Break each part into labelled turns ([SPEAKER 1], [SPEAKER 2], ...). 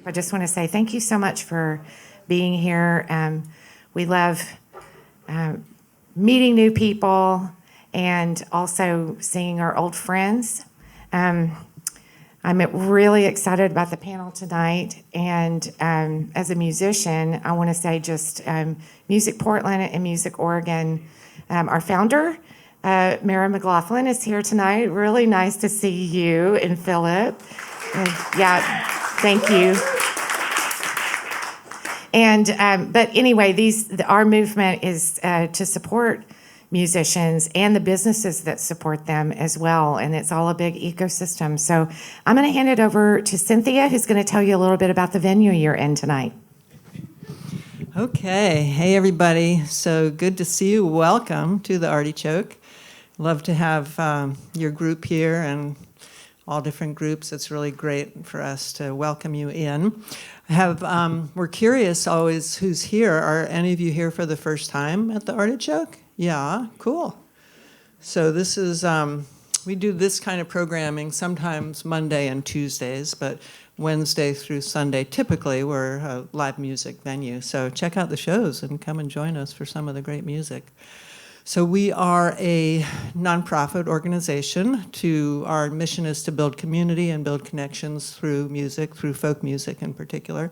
[SPEAKER 1] I just want to say thank you so much for being here. We love meeting new people and also seeing our old friends. I'm really excited about the panel tonight, and as a musician, I want to say just Music Portland and Music Oregon, our founder, Mara McLaughlin, is here tonight. Really nice to see you and Philip. Yeah, thank you. And but anyway, our movement is to support musicians and the businesses that support them as well, and it's all a big ecosystem. So I'm going to hand it over to Cynthia, who's going to tell you a little bit about the venue you're in tonight.
[SPEAKER 2] Okay. Hey, everybody. So good to see you. Welcome to the Artichoke. Love to have your group here and all different groups. It's really great for us to welcome you in. We're curious always who's here. Are any of you here for the first time at the Artichoke? Yeah, cool. So this is, we do this kind of programming sometimes Monday and Tuesdays, but Wednesday through Sunday, typically, we're a live music venue. So check out the shows and come and join us for some of the great music. So we are a nonprofit organization. Our mission is to build community and build connections through music, through folk music in particular.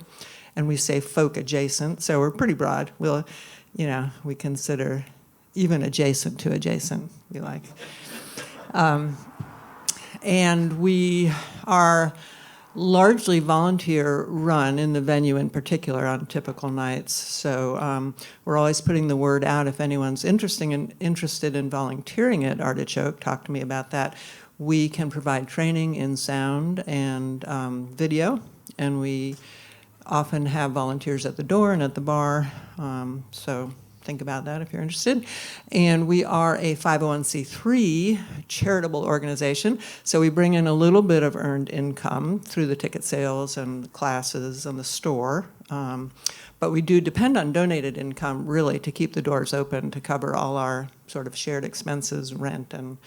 [SPEAKER 2] And we say folk adjacent, so we're pretty broad. We consider even adjacent to adjacent, we like. And we are largely volunteer run in the venue in particular on typical nights. So we're always putting the word out if anyone's interested in volunteering at Artichoke, talk to me about that. We can provide training in sound and video, and we often have volunteers at the door and at the bar. So think about that if you're interested. And we are a 501c3 charitable organization, so we bring in a little bit of earned income through the ticket sales and classes and the store. But we do depend on donated income, really, to keep the doors open, to cover all our sort of shared expenses, rent, and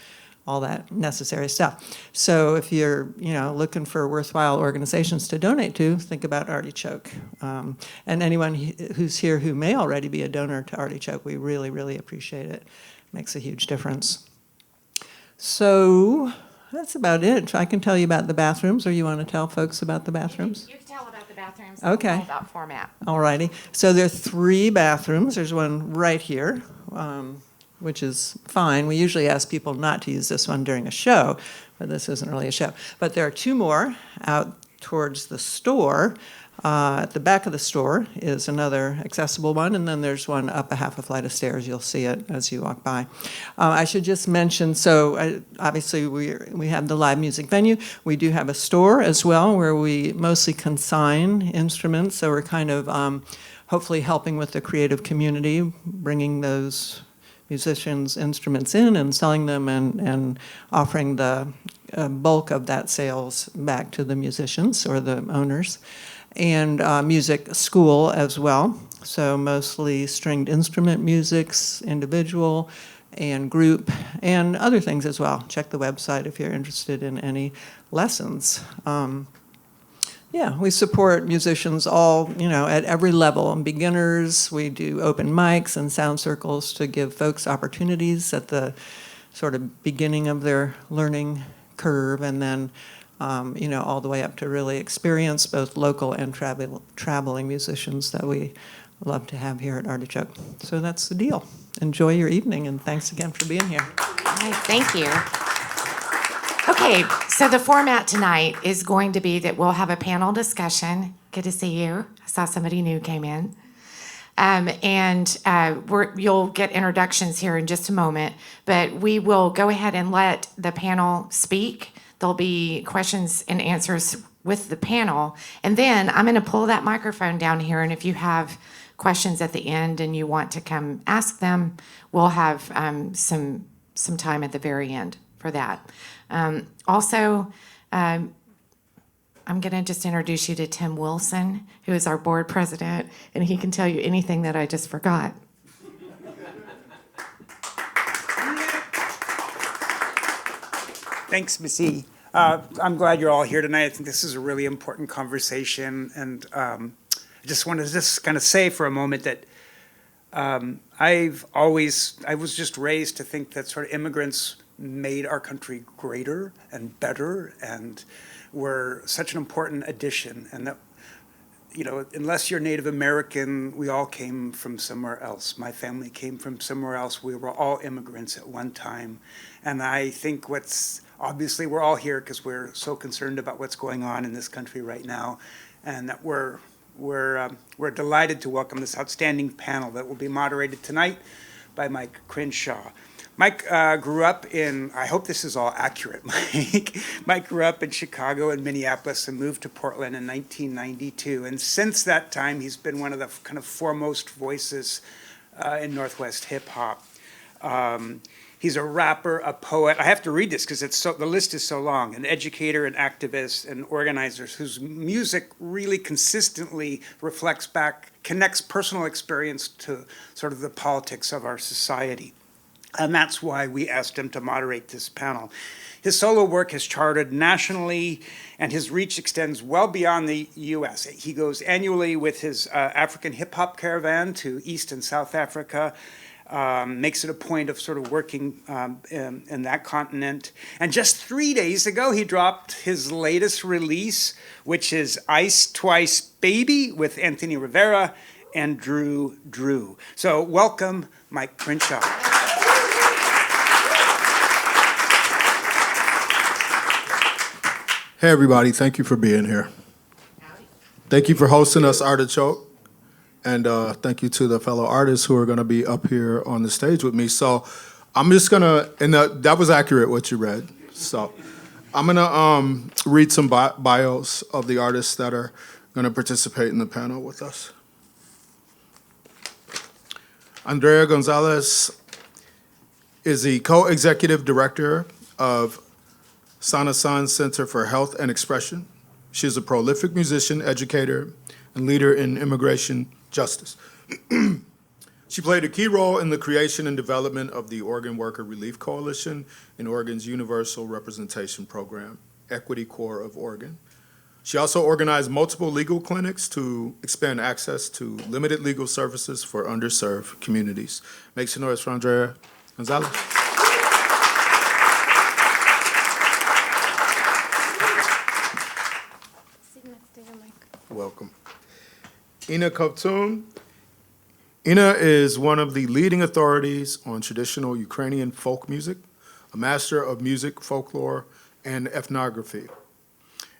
[SPEAKER 2] all that necessary stuff. So if you're looking for worthwhile organizations to donate to, think about Artichoke. And anyone who's here who may already be a donor to Artichoke, we really, really appreciate it. Makes a huge difference. So that's about it. I can tell you about the bathrooms, or you want to tell folks about the bathrooms?
[SPEAKER 1] You can tell about the bathrooms.
[SPEAKER 2] Okay.
[SPEAKER 1] All about format.
[SPEAKER 2] All righty. So there are 3 bathrooms. There's one right here, which is fine. We usually ask people not to use this one during a show, but this isn't really a show. But there are 2 more out towards the store. At the back of the store is another accessible one, and then there's one up a half a flight of stairs. You'll see it as you walk by. I should just mention, obviously we have the live music venue. We do have a store as well where we mostly consign instruments, so we're kind of hopefully helping with the creative community, bringing those musicians' instruments in and selling them and offering the bulk of that sales back to the musicians or the owners. And music school as well, so mostly stringed instrument musics, individual and group, and other things as well. Check the website if you're interested in any lessons. We support musicians all, at every level. And beginners, we do open mics and sound circles to give folks opportunities at the sort of beginning of their learning curve, and then all the way up to really experienced, both local and traveling musicians that we love to have here at Artichoke. So that's the deal. Enjoy your evening, and thanks again for being here.
[SPEAKER 1] All right, thank you. Okay, so the format tonight is going to be that we'll have a panel discussion. Good to see you. I saw somebody new came in. You'll get introductions here in just a moment, but we will go ahead and let the panel speak. There'll be questions and answers with the panel. And then I'm going to pull that microphone down here, and if you have questions at the end and you want to come ask them, we'll have some time at the very end for that. Also, I'm going to just introduce you to Tim Wilson, who is our board president, and he can tell you anything that I just forgot.
[SPEAKER 3] Thanks, Missy. I'm glad you're all here tonight. I think this is a really important conversation, and I just wanted to just kind of say for a moment that I was just raised to think that sort of immigrants made our country greater and better, and were such an important addition, and that, you know, unless you're Native American, we all came from somewhere else. My family came from somewhere else. We were all immigrants at one time. And I think obviously we're all here because we're so concerned about what's going on in this country right now. And that we're delighted to welcome this outstanding panel that will be moderated tonight by Mic Crenshaw. Mike grew up in, I hope this is all accurate, Mike. Mike grew up in Chicago and Minneapolis and moved to Portland in 1992. And since that time, he's been one of the kind of foremost voices in Northwest hip hop. He's a rapper, a poet. I have to read this because the list is so long. An educator, an activist, and organizers whose music really consistently connects personal experience to sort of the politics of our society. And that's why we asked him to moderate this panel. His solo work has charted nationally, and his reach extends well beyond the U.S. He goes annually with his African hip-hop caravan to East and South Africa, makes it a point of sort of working in that continent. And just 3 days ago, he dropped his latest release, which is Ice Twice Baby with Anthony Rivera and Drew. So welcome, Mic Crenshaw.
[SPEAKER 4] Hey everybody, thank you for being here. Thank you for hosting us, Artichoke. And thank you to the fellow artists who are gonna be up here on the stage with me. So I'm just gonna, and that was accurate what you read. So I'm gonna read some bios of the artists that are gonna participate in the panel with us. Andrea González is the co-executive director of Sanasan Center for Health and Expression. She is a prolific musician, educator, and leader in immigration justice. She played a key role in the creation and development of the Organ Worker Relief Coalition and Oregon's Universal Representation Program, Equity Corps of Oregon. She also organized multiple legal clinics to expand access to limited legal services for underserved communities. Make some noise for Andrea González. Welcome. Inna Kovtun. Inna is one of the leading authorities on traditional Ukrainian folk music, a master of music, folklore, and ethnography.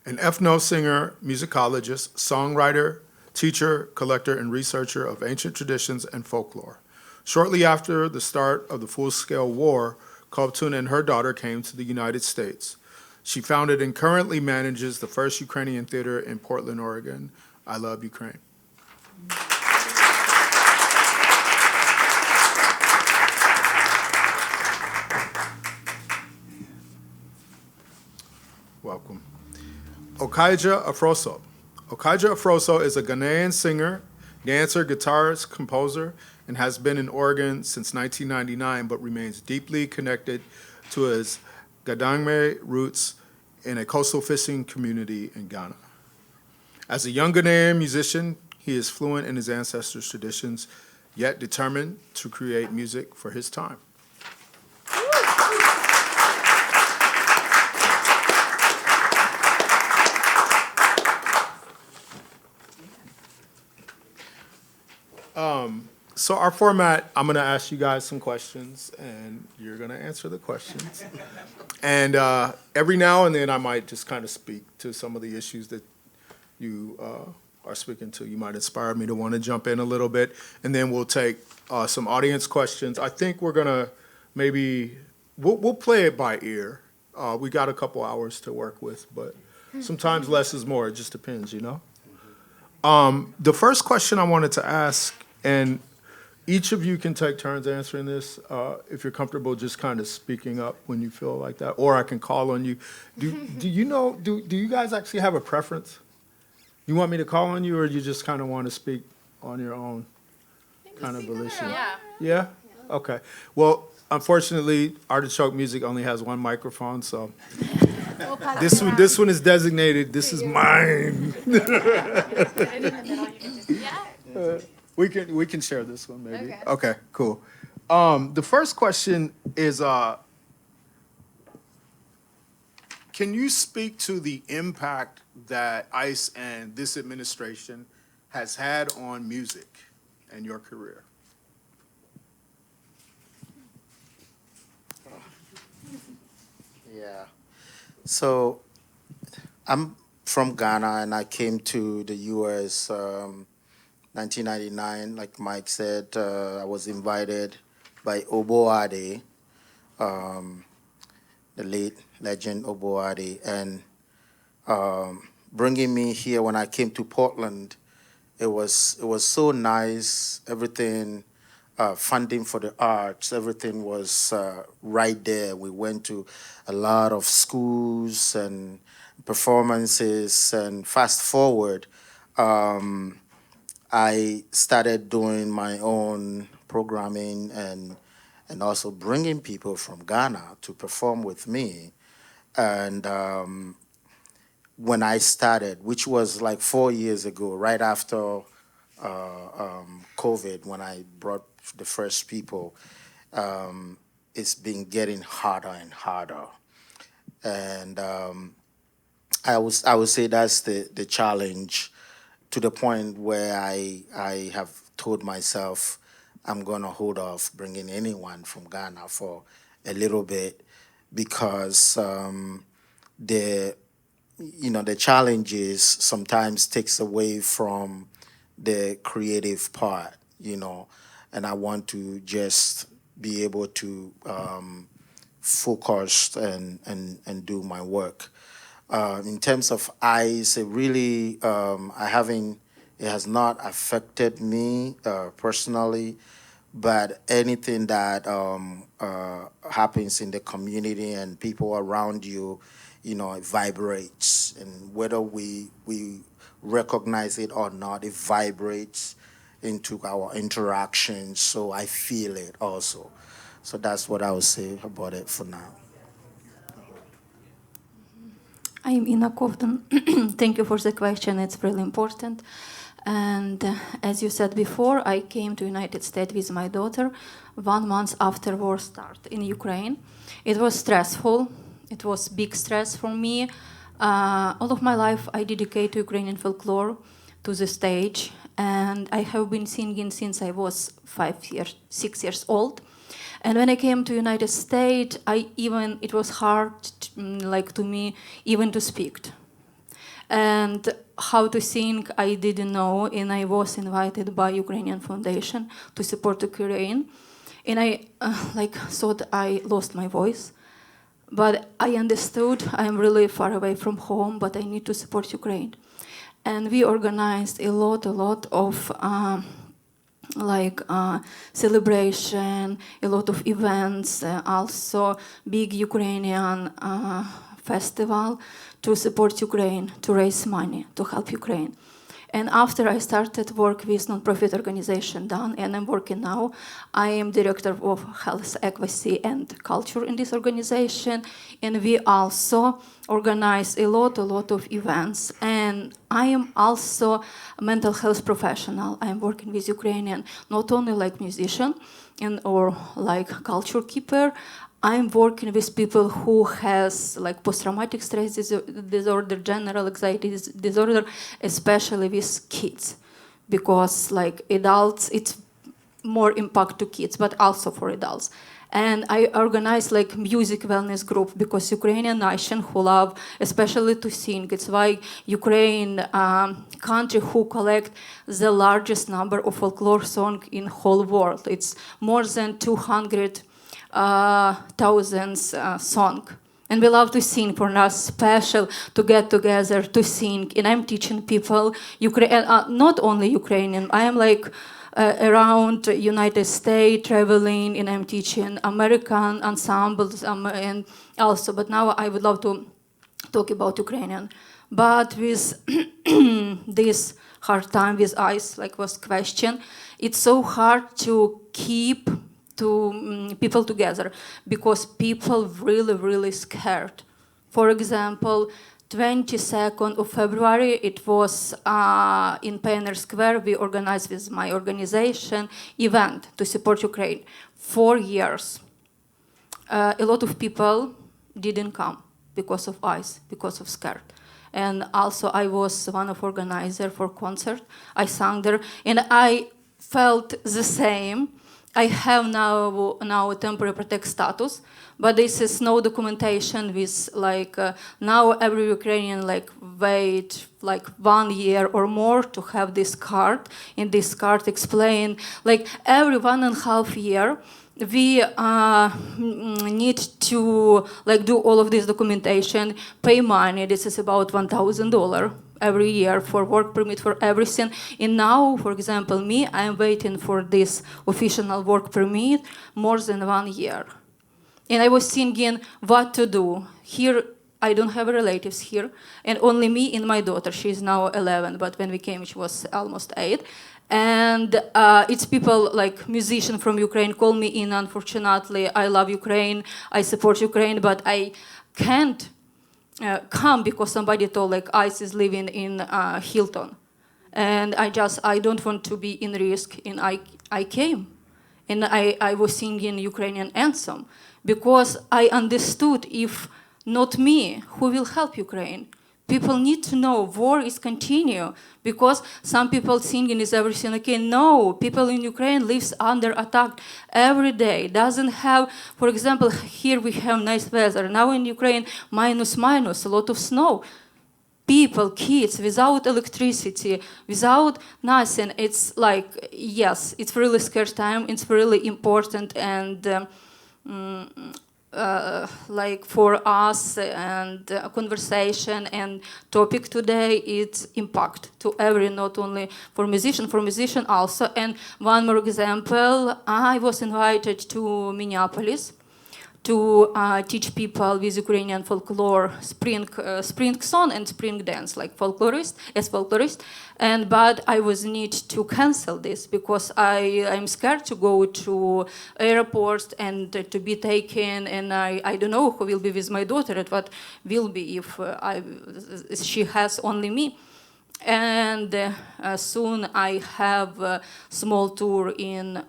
[SPEAKER 4] An ethno-singer, musicologist, songwriter, teacher, collector, and researcher of ancient traditions and folklore. Shortly after the start of the full-scale war, Kovtun and her daughter came to the United States. She founded and currently manages the first Ukrainian theater in Portland, Oregon. I love Ukraine. Welcome. Okaidja Afroso. Okaidja Afroso is a Ghanaian singer, dancer, guitarist, composer, and has been in Oregon since 1999, but remains deeply connected to his Gadangme roots in a coastal fishing community in Ghana. As a young Ghanaian musician, he is fluent in his ancestors' traditions, yet determined to create music for his time. So our format, I'm gonna ask you guys some questions and you're gonna answer the questions. And every now and then I might just kind of speak to some of the issues that you are speaking to. You might inspire me to want to jump in a little bit. And then we'll take some audience questions. I think we're gonna we'll play it by ear. We got a couple hours to work with, but sometimes less is more. It just depends, you know? The first question I wanted to ask, and each of you can take turns answering this, if you're comfortable just kind of speaking up when you feel like that, or I can call on you. Do you guys actually have a preference? You want me to call on you, or you just kind of want to speak on your own kind of volition?
[SPEAKER 5] Yeah.
[SPEAKER 4] Yeah? Okay. Well, unfortunately, Artichoke Music only has one microphone, so This one is designated. This is mine. We can share this one maybe. Okay, cool. The first question is, can you speak to the impact that ICE and this administration has had on music and your career?
[SPEAKER 5] Yeah. So I'm from Ghana and I came to the US 1999. Like Mike said, I was invited by Oboade, the late legend Oboade, and bringing me here when I came to Portland. It was so nice. Everything, funding for the arts, everything was right there. We went to a lot of schools and performances. And fast forward, I started doing my own programming and also bringing people from Ghana to perform with me. And when I started, which was like 4 years ago, right after COVID, when I brought the first people, it's been getting harder and harder. And I would say that's the challenge, to the point where I have told myself I'm going to hold off bringing anyone from Ghana for a little bit, because the challenges sometimes takes away from the creative part, and I want to just be able to focus and do my work. In terms of ICE, it really, it has not affected me personally, but anything that happens in the community and people around you, it vibrates. And whether we recognize it or not, it vibrates into our interactions. So I feel it also. So that's what I would say about it for now.
[SPEAKER 6] I'm Inna Kovtun. Thank you for the question. It's really important. And as you said before, I came to United States with my daughter 1 month after war started in Ukraine. It was stressful. It was big stress for me. All of my life I dedicate to Ukrainian folklore, to the stage, and I have been singing since I was 6 years old. And when I came to United States, it was hard, to me, even to speak. And how to sing, I didn't know, and I was invited by Ukrainian Foundation to support Ukraine. And I thought I lost my voice. But I understood I'm really far away from home, but I need to support Ukraine. And we organized a lot of celebration, a lot of events, also big Ukrainian festival to support Ukraine, to raise money, to help Ukraine. And after I started work with non-profit organization DAN, and I'm working now, I am director of health, equity, and culture in this organization. And we also organize a lot of events. And I am also a mental health professional. I'm working with Ukrainian, not only like musician or like culture keeper. I'm working with people who has like post-traumatic stress disorder, general anxiety disorder, especially with kids, because like adults, it's more impact to kids, but also for adults. And I organize like music wellness group, because Ukrainian nation who love especially to sing. It's why Ukraine country who collect the largest number of folklore song in whole world. It's more than 200,000 song, and we love to sing. For us special to get together to sing. And I'm teaching people not only Ukrainian. I am like around United States traveling, and I'm teaching American ensembles and also. But now I would love to talk about Ukrainian. But with this hard time with ICE, like was question, it's so hard to keep people together, because people really scared For example, 22nd of February, it was in Pioneer Square. We organized with my organization event to support Ukraine. 4 years. A lot of people didn't come because of ice, because of scared. And also I was one of organizers for concert. I sang there, and I felt the same. I have now a temporary protect status, but this is no documentation with now every Ukrainian wait 1 year or more to have this card. In this card explain every 1.5 year we need to do all of this documentation, pay money. This is about $1,000 every year for work permit, for everything. And now, for example, me, I am waiting for this official work permit more than 1 year. And I was thinking what to do. Here, I don't have relatives here, and only me and my daughter. She's now 11, but when we came, she was almost 8. And it's people musicians from Ukraine call me in. Unfortunately, I love Ukraine, I support Ukraine, but I can't come because somebody told ICE is living in Hilton. And I don't want to be in risk, and I came. And I was singing Ukrainian anthem because I understood if not me, who will help Ukraine? People need to know war is continue because some people thinking is everything okay. No, people in Ukraine lives under attack every day. Doesn't have, for example, here we have nice weather. Now in Ukraine, minus, a lot of snow. People, kids, without electricity, without nothing. It's yes, it's really scarce time. It's really important and. For us and conversation and topic today, it's impact to every, not only for musician also. And one more example, I was invited to Minneapolis to teach people with Ukrainian folklore, spring song and spring dance, as folklorist. But I was need to cancel this because I'm scared to go to airports and to be taken, and I don't know who will be with my daughter and what will be if she has only me. And soon I have a small tour in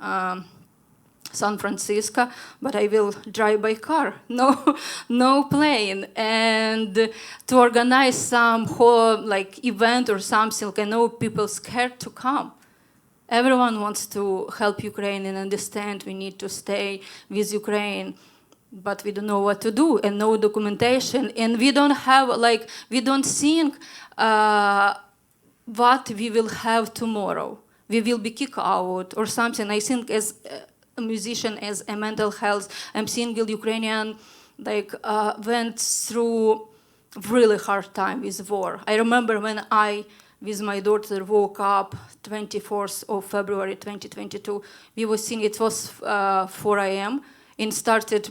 [SPEAKER 6] San Francisco, but I will drive by car, no plane. And to organize some whole event or something, I know people scared to come. Everyone wants to help Ukraine and understand we need to stay with Ukraine, but we don't know what to do and no documentation. And we don't have we don't think what we will have tomorrow. We will be kicked out or something. I think as a musician, as a mental health, I'm single Ukrainian, went through really hard time with war. I remember when I, with my daughter, woke up 24th of February 2022. We were seeing it was 4 a.m. and started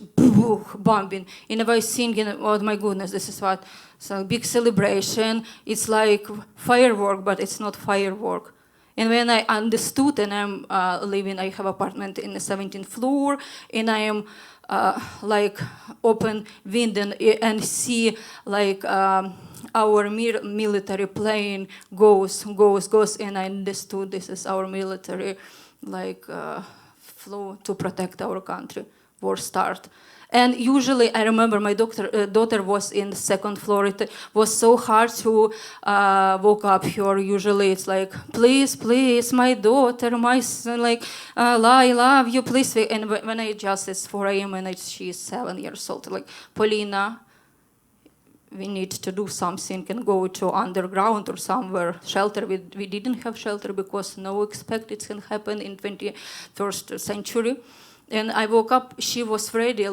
[SPEAKER 6] bombing. And I was thinking, oh my goodness, this is what, so big celebration. It's like firework, but it's not firework. And when I understood, and I'm living, I have apartment in the 17th floor, and I am open window and see our military plane goes, and I understood this is our military flew to protect our country. War start. And usually, I remember my daughter was in the 2nd floor. It was so hard to woke up her. Usually, it's please, my daughter, my son, I love you, please. And when I just, it's 4 a.m. and she's 7 years old, Polina, we need to do something and go to underground or somewhere, shelter. We didn't have shelter because no expect it can happen in 21st century. And I woke up, she was ready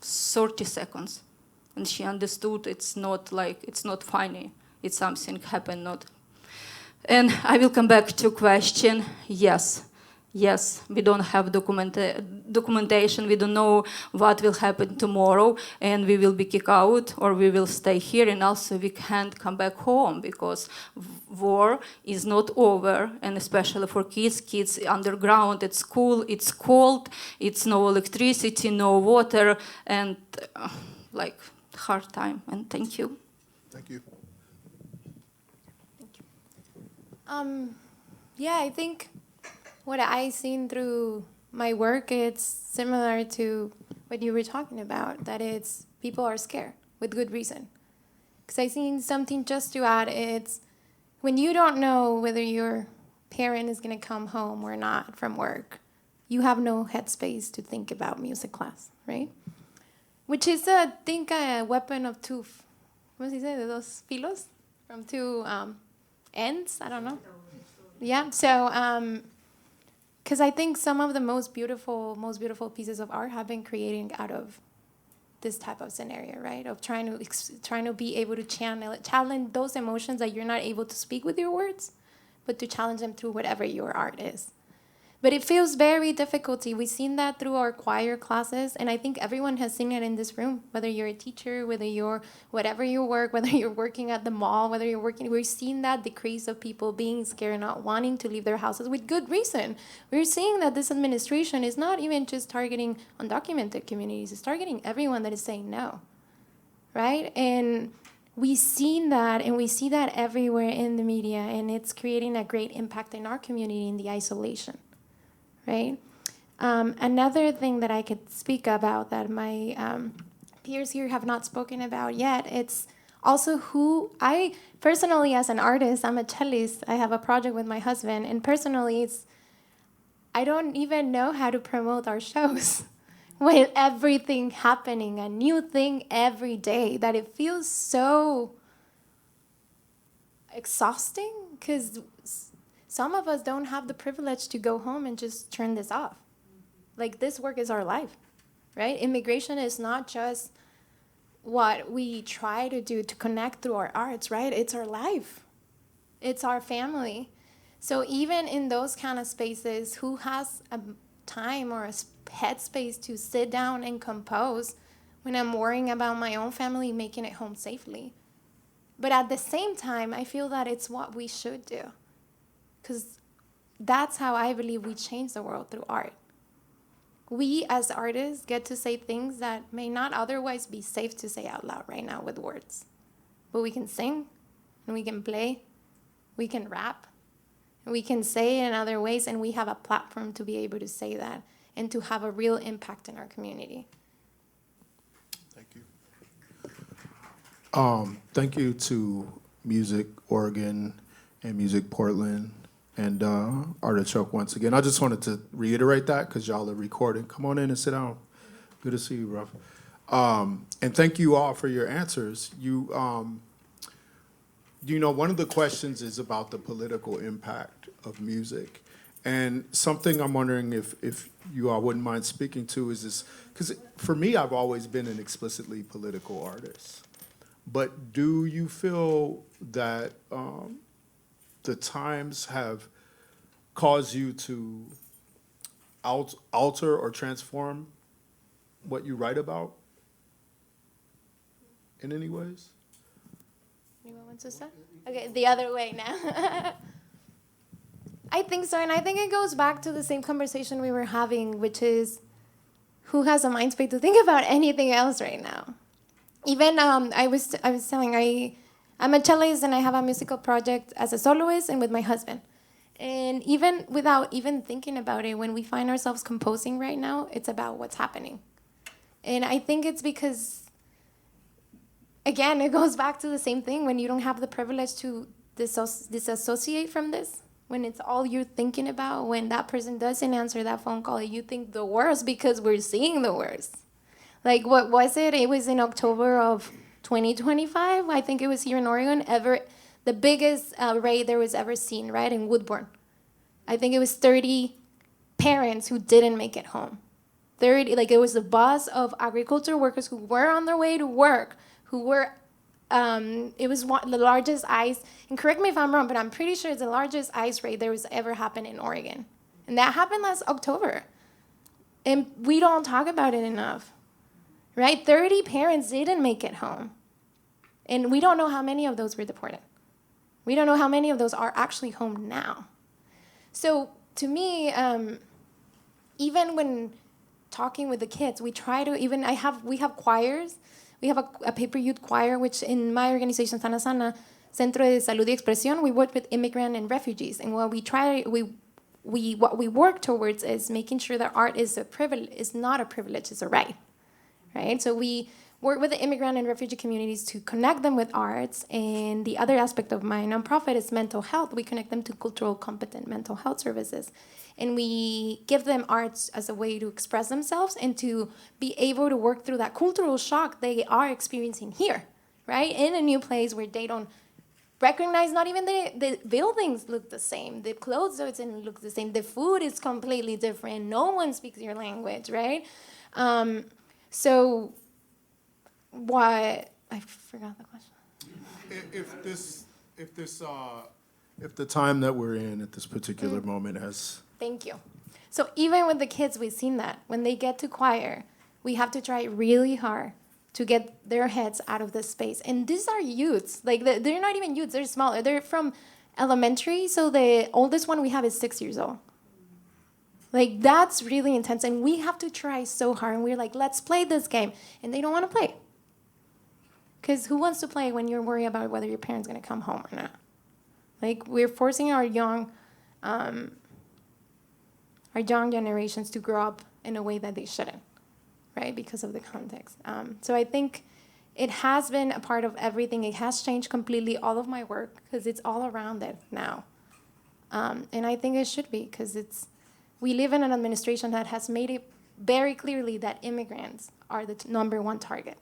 [SPEAKER 6] 30 seconds. And she understood it's not funny. It's something happened, not. And I will come back to question, yes, we don't have documentation. We don't know what will happen tomorrow, and we will be kicked out or we will stay here, and also we can't come back home because war is not over, and especially for kids underground at school, it's cold, it's no electricity, no water, and hard time. And thank you.
[SPEAKER 4] Thank you.
[SPEAKER 7] Yeah, I think what I seen through my work, it's similar to what you were talking about, that it's people are scared with good reason. Because I seen something just to add, it's when you don't know whether your parent is going to come home or not from work, you have no headspace to think about music class, right? Which is, I think, a weapon of two, ¿cómo se dice? De dos filos? From two ends, I don't know. Yeah, so, because I think some of the most beautiful pieces of art have been creating out of this type of scenario, right? Of trying to be able to challenge those emotions that you're not able to speak with your words, but to challenge them through whatever your art is. But it feels very difficult. We've seen that through our choir classes, and I think everyone has seen it in this room, whether you're a teacher, whether you're whatever you work, whether you're working at the mall, whether you're working, we're seeing that decrease of people being scared, not wanting to leave their houses with good reason. We're seeing that this administration is not even just targeting undocumented communities, it's targeting everyone that is saying no, right? And we've seen that, and we see that everywhere in the media, and it's creating a great impact in our community in the isolation. Right? Another thing that I could speak about that my peers here have not spoken about yet, it's also who I personally, as an artist, I'm a cellist, I have a project with my husband, and personally, I don't even know how to promote our shows with everything happening, a new thing every day, that it feels so exhausting, because some of us don't have the privilege to go home and just turn this off. Like, this work is our life, right? Immigration is not just what we try to do to connect through our arts, right? It's our life. It's our family. So even in those kind of spaces, who has a time or a headspace to sit down and compose when I'm worrying about my own family making it home safely? But at the same time, I feel that it's what we should do. Because that's how I believe we change the world, through art. We as artists get to say things that may not otherwise be safe to say out loud right now with words. But we can sing, and we can play, we can rap, and we can say it in other ways, and we have a platform to be able to say that and to have a real impact in our community.
[SPEAKER 4] Thank you. Thank you to Music Oregon and Music Portland and Artichoke once again. I just wanted to reiterate that because y'all are recording. Come on in and sit down. Good to see you, bro. And thank you all for your answers. You know, one of the questions is about the political impact of music. And something I'm wondering if you all wouldn't mind speaking to is this, because for me, I've always been an explicitly political artist. But do you feel that the times have caused you to alter or transform what you write about in any ways?
[SPEAKER 7] Anyone wants to start? Okay, the other way now. I think so, and I think it goes back to the same conversation we were having, which is who has a mind space to think about anything else right now? Even I was telling, I'm a cellist and I have a musical project as a soloist and with my husband. And even without even thinking about it, when we find ourselves composing right now, it's about what's happening. And I think it's because, again, it goes back to the same thing. When you don't have the privilege to disassociate from this, when it's all you're thinking about, when that person doesn't answer that phone call, you think the worst because we're seeing the worst. Like, what was it? It was in October of 2025. I think it was here in Oregon. The biggest raid there was ever seen, right, in Woodburn. I think it was 30 parents who didn't make it home. 30, like, it was a bus of agriculture workers who were on their way to work, who were, it was the largest ice, and correct me if I'm wrong, but I'm pretty sure it's the largest ice raid there was ever happened in Oregon. And that happened last October. And we don't talk about it enough, right? 30 parents didn't make it home. And we don't know how many of those were deported. We don't know how many of those are actually home now. So to me, even when talking with the kids, we try to we have choirs. We have a paper youth choir, which in my organization, Sana Sana, Centro de Salud y Expresión, we work with immigrant and refugees. And what we work towards is making sure that art is not a privilege, it's a right? So we work with the immigrant and refugee communities to connect them with arts. And the other aspect of my nonprofit is mental health. We connect them to cultural competent mental health services. And we give them arts as a way to express themselves and to be able to work through that cultural shock they are experiencing here, right? In a new place where they don't recognize, not even the buildings look the same, the clothes don't look the same, the food is completely different, no one speaks your language, right? So what, I forgot the question.
[SPEAKER 4] If the time that we're in at this particular moment has.
[SPEAKER 7] Thank you. So even with the kids, we've seen that. When they get to choir, we have to try really hard to get their heads out of this space. And these are youths. Like, they're not even youths. They're smaller. They're from elementary. So the oldest one we have is 6 years old. Like, that's really intense. And we have to try so hard. And we're like, let's play this game. And they don't want to play. Because who wants to play when you're worried about whether your parent's going to come home or not? Like, we're forcing our young generations to grow up in a way that they shouldn't, right? Because of the context. So I think it has been a part of everything. It has changed completely all of my work because it's all around it now. And I think it should be because we live in an administration that has made it very clearly that immigrants are the number one target.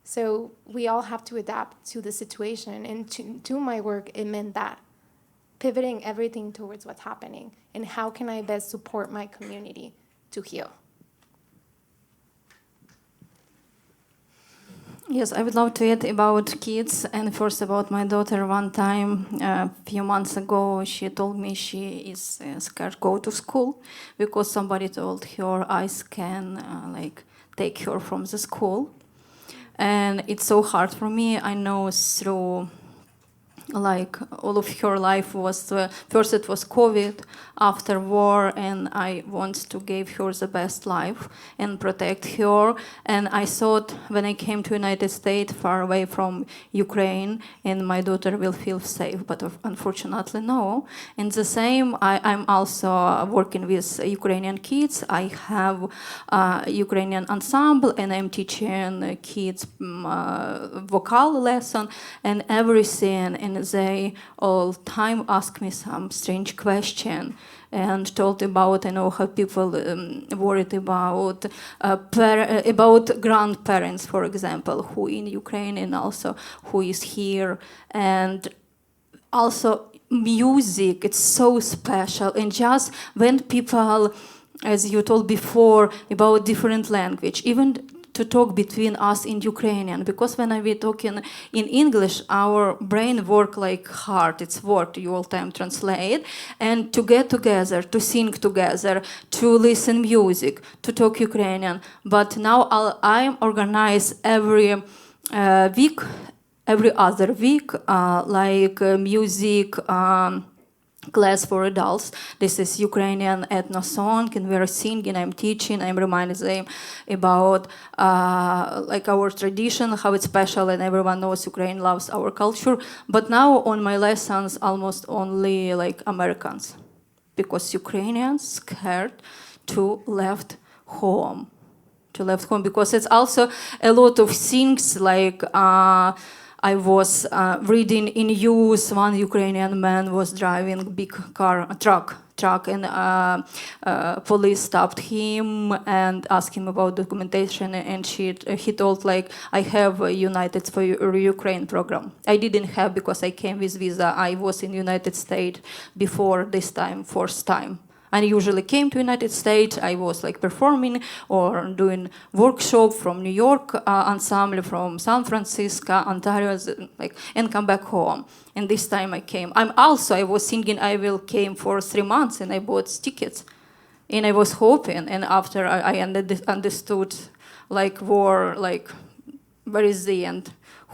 [SPEAKER 7] So we all have to adapt to the situation. And to my work, it meant that. Pivoting everything towards what's happening and how can I best support my community to heal.
[SPEAKER 6] Yes, I would love to add about kids, and first about my daughter. One time, a few months ago, she told me she is scared to go to school because somebody told her eyes can take her from the school. And it's so hard for me. I know through all of her life was, first it was COVID, after war, and I want to give her the best life and protect her. And I thought when I came to United States, far away from Ukraine, and my daughter will feel safe, but unfortunately no. And the same, I'm also working with Ukrainian kids. I have a Ukrainian ensemble, and I'm teaching kids vocal lesson and everything. And they all time ask me some strange question and told about, I know how people worried about grandparents, for example, who in Ukraine and also who is here. And also music, it's so special. And just when people, as you told before, about different language, even to talk between us in Ukrainian, because when we talking in English, our brain work like hard. It's word you all time translate, and to get together, to sing together, to listen music, to talk Ukrainian. But now I organize every week, every other week, music. Class for adults. This is Ukrainian ethno song, and we're singing. I'm teaching. I'm reminding them about our tradition, how it's special, and everyone knows Ukraine loves our culture. But now on my lessons, almost only Americans, because Ukrainians scared to left home, because it's also a lot of things I was reading in news, one Ukrainian man was driving big truck, and police stopped him and asked him about documentation, and he told I have a United for Ukraine program. I didn't have because I came with visa. I was in United States before this time, first time. I usually came to United States. I was performing or doing workshop from New York ensemble, from San Francisco, Ontario, and come back home. And this time I came. I was thinking I will came for 3 months, and I bought tickets, and I was hoping. And after I understood war, where is the end?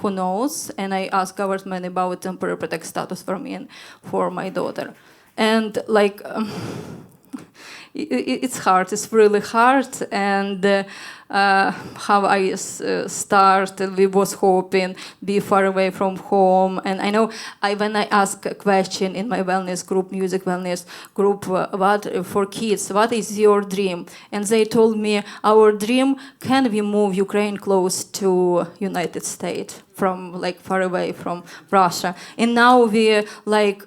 [SPEAKER 6] Who knows? And I asked government about temporary protect status for me and for my daughter. And it's hard. It's really hard. And how I started, we was hoping be far away from home. And I know when I ask a question in my wellness group, music wellness group, what for kids, what is your dream? And they told me, our dream, can we move Ukraine close to United States, from like far away from Russia? And now we like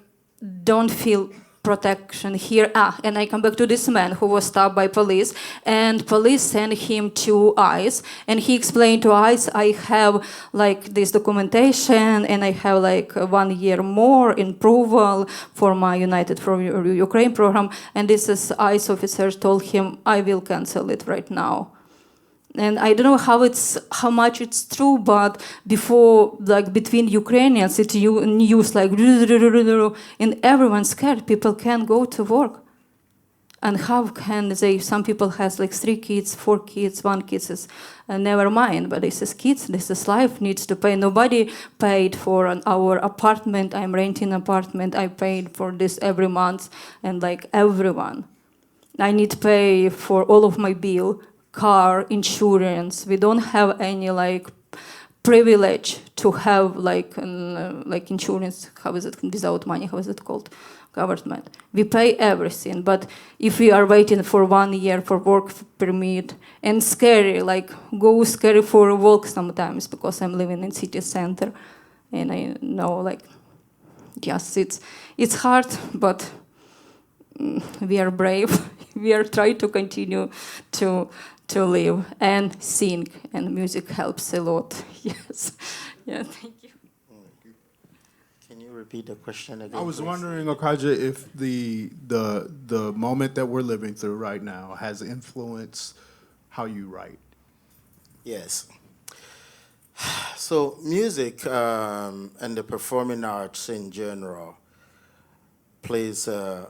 [SPEAKER 6] don't feel protection here. And I come back to this man who was stopped by police, and police sent him to ICE, and he explained to ICE, I have like this documentation, and I have like 1 year more in approval for my United for Ukraine program, and this is ICE officer told him, I will cancel it right now. And I don't know how much it's true, but before, like between Ukrainians, it's news like, and everyone's scared. People can't go to work. And how can they? Some people has like 3 kids, 4 kids, 1 kid is never mind. But this is kids. This is life. Needs to pay. Nobody paid for our apartment. I'm renting an apartment. I paid for this every month, and like everyone, I need to pay for all of my bill. Car, insurance. We don't have any like privilege to have like insurance. How is it without money? How is it called? Government. We pay everything, but if we are waiting for 1 year for work permit, and scary, like go scary for a walk sometimes because I'm living in city center, and I know like yes, it's hard, but we are brave. We are trying to continue to live and sing, and music helps a lot. Yes. Yeah, thank you.
[SPEAKER 5] Can you repeat the question again?
[SPEAKER 4] I was
[SPEAKER 5] please?
[SPEAKER 4] wondering, Okaidja, if the moment that we're living through right now has influenced how you write.
[SPEAKER 5] Yes. So music and the performing arts in general plays a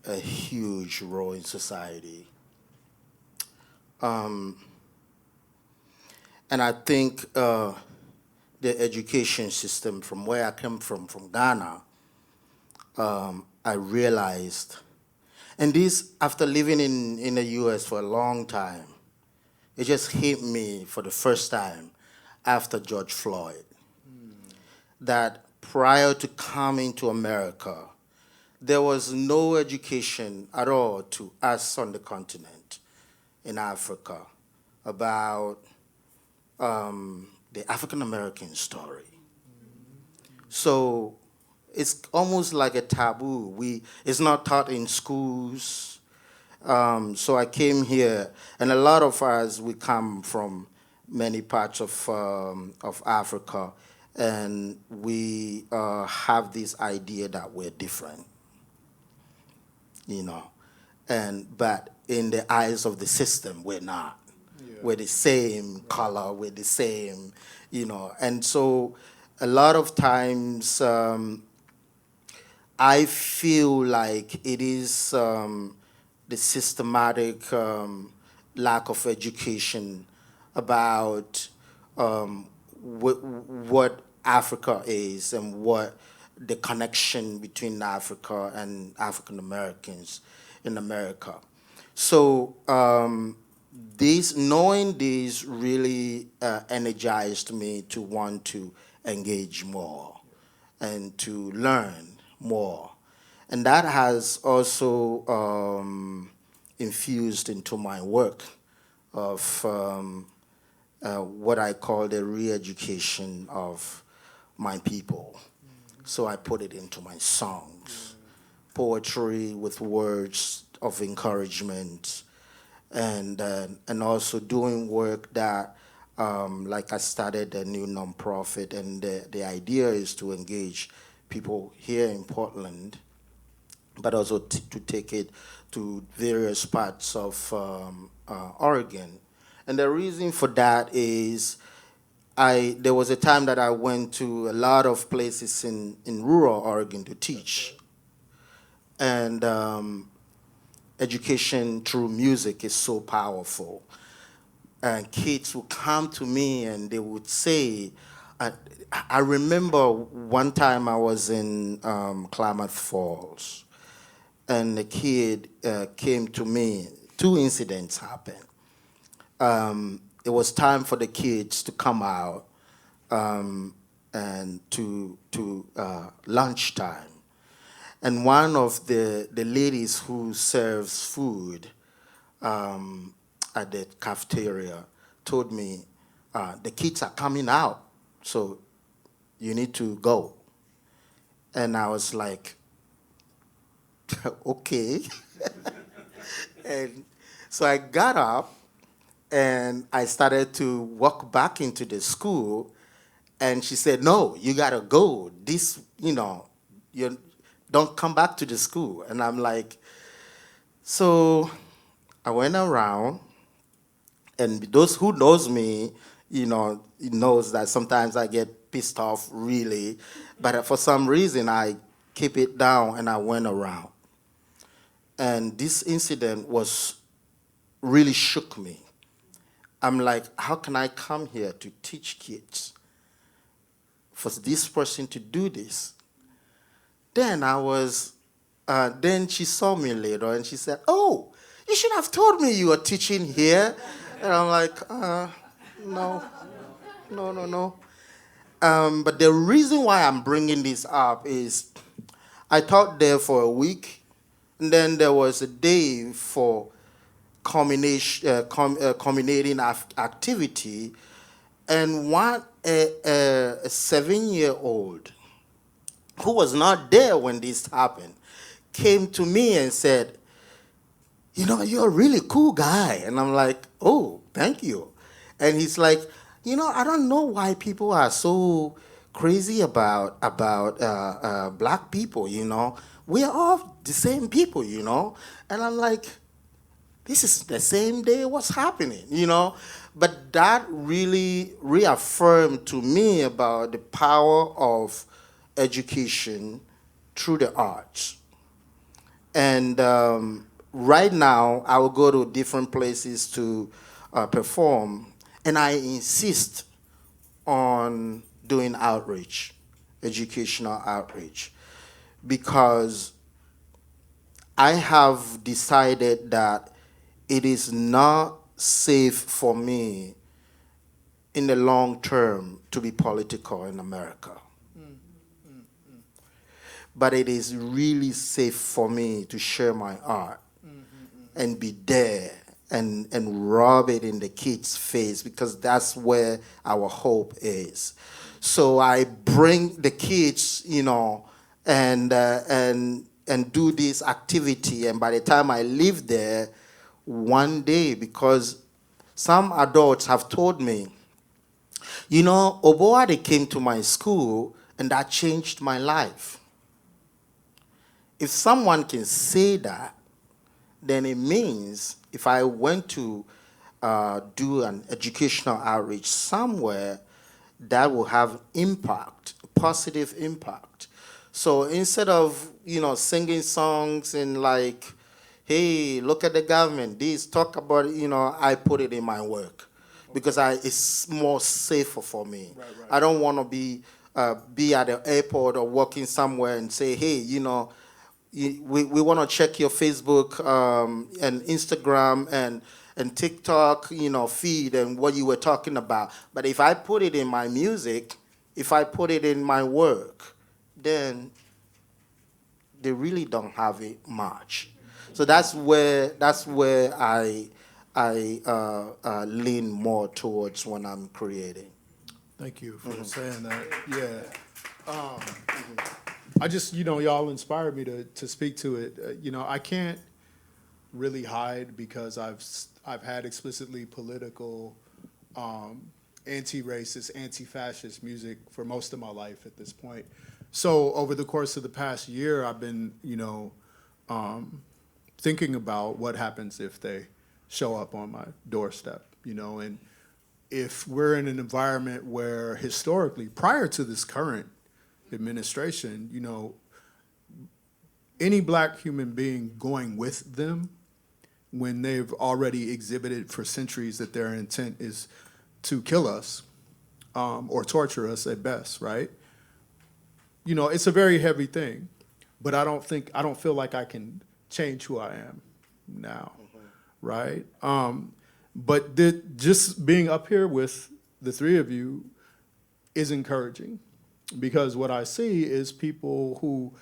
[SPEAKER 5] huge role in society. And I think the education system, from where I come from Ghana, I realized, and this after living in the US for a long time, it just hit me for the first time after George Floyd, that prior to coming to America, there was no education at all to us on the continent in Africa about the African American story. So it's almost like a taboo. It's not taught in schools. So I came here, and a lot of us, we come from many parts of Africa, and we have this idea that we're different, you know. But in the eyes of the system, we're not. Yeah. We're the same color, we're the same, you know. And so a lot of times I feel like it is the systematic lack of education about what Africa is and what the connection between Africa and African Americans in America. So knowing this really energized me to want to engage more and to learn more. And that has also infused into my work of what I call the re-education of my people. So I put it into my songs, poetry with words of encouragement, and also doing work that, like I started a new nonprofit, and the idea is to engage people here in Portland, but also to take it to various parts of Oregon. And the reason for that is there was a time that I went to a lot of places in rural Oregon to teach. And education through music is so powerful. And kids would come to me and they would say, I remember one time I was in Klamath Falls, and the kid came to me. Two incidents happened. It was time for the kids to come out and to lunchtime. And one of the ladies who serves food at the cafeteria told me, the kids are coming out, so you need to go. And I was like, okay. And so I got up and I started to walk back into the school, and she said, no, you gotta go. This, you don't come back to the school. And I'm like, so I went around, and those who knows me, knows that sometimes I get pissed off really, but for some reason I keep it down and I went around. And this incident really shook me. I'm like, how can I come here to teach kids for this person to do this? Then then she saw me later and she said, oh, you should have told me you were teaching here. And I'm like, no. But the reason why I'm bringing this up is I taught there for a week, and then there was a day for culminating activity, and a 7-year-old who was not there when this happened came to me and said, you're a really cool guy. And I'm like, oh, thank you. And he's like, I don't know why people are so crazy about black people, We are all the same people, And I'm like, this is the same day what's happening, But that really reaffirmed to me about the power of education through the arts. And right now, I will go to different places to perform, and I insist on doing outreach, educational outreach, because I have decided that it is not safe for me in the long term to be political in America. But it is really safe for me to share my art and be there and rub it in the kids' face, because that's where our hope is. So I bring the kids, and do this activity. And by the time I leave there, one day, because some adults have told me, Oboade came to my school and that changed my life. If someone can say that, then it means if I went to do an educational outreach somewhere, that will have impact, positive impact. So instead of, singing songs and like, hey, look at the government, talk about it, I put it in my work because it's more safer for me. Right. I don't want to be at the airport or working somewhere and say, hey, we want to check your Facebook and Instagram and TikTok, feed and what you were talking about. But if I put it in my music, if I put it in my work, then they really don't have it much. So that's where I lean more towards when I'm creating.
[SPEAKER 4] Thank you for saying that. Yeah. I just, y'all inspired me to speak to it. I can't really hide because I've had explicitly political, anti-racist, anti-fascist music for most of my life at this point. So over the course of the past year, I've been, thinking about what happens if they show up on my doorstep, and if we're in an environment where historically, prior to this current administration, any black human being going with them when they've already exhibited for centuries that their intent is to kill us or torture us at best, right? It's a very heavy thing, but I don't feel like I can change who I am now, right? But just being up here with the three of you is encouraging, because what I see is people who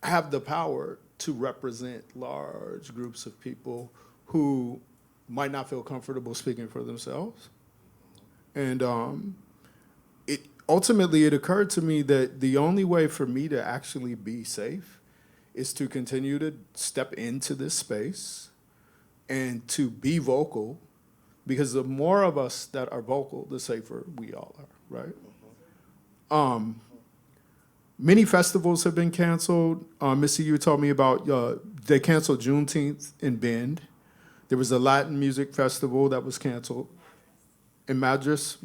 [SPEAKER 4] have the power to represent large groups of people who might not feel comfortable speaking for themselves. And ultimately, it occurred to me that the only way for me to actually be safe is to continue to step into this space and to be vocal, because the more of us that are vocal, the safer we all are, right? Many festivals have been canceled. Missy, you told me about, they canceled Juneteenth in Bend. There was a Latin music festival that was canceled in Madras.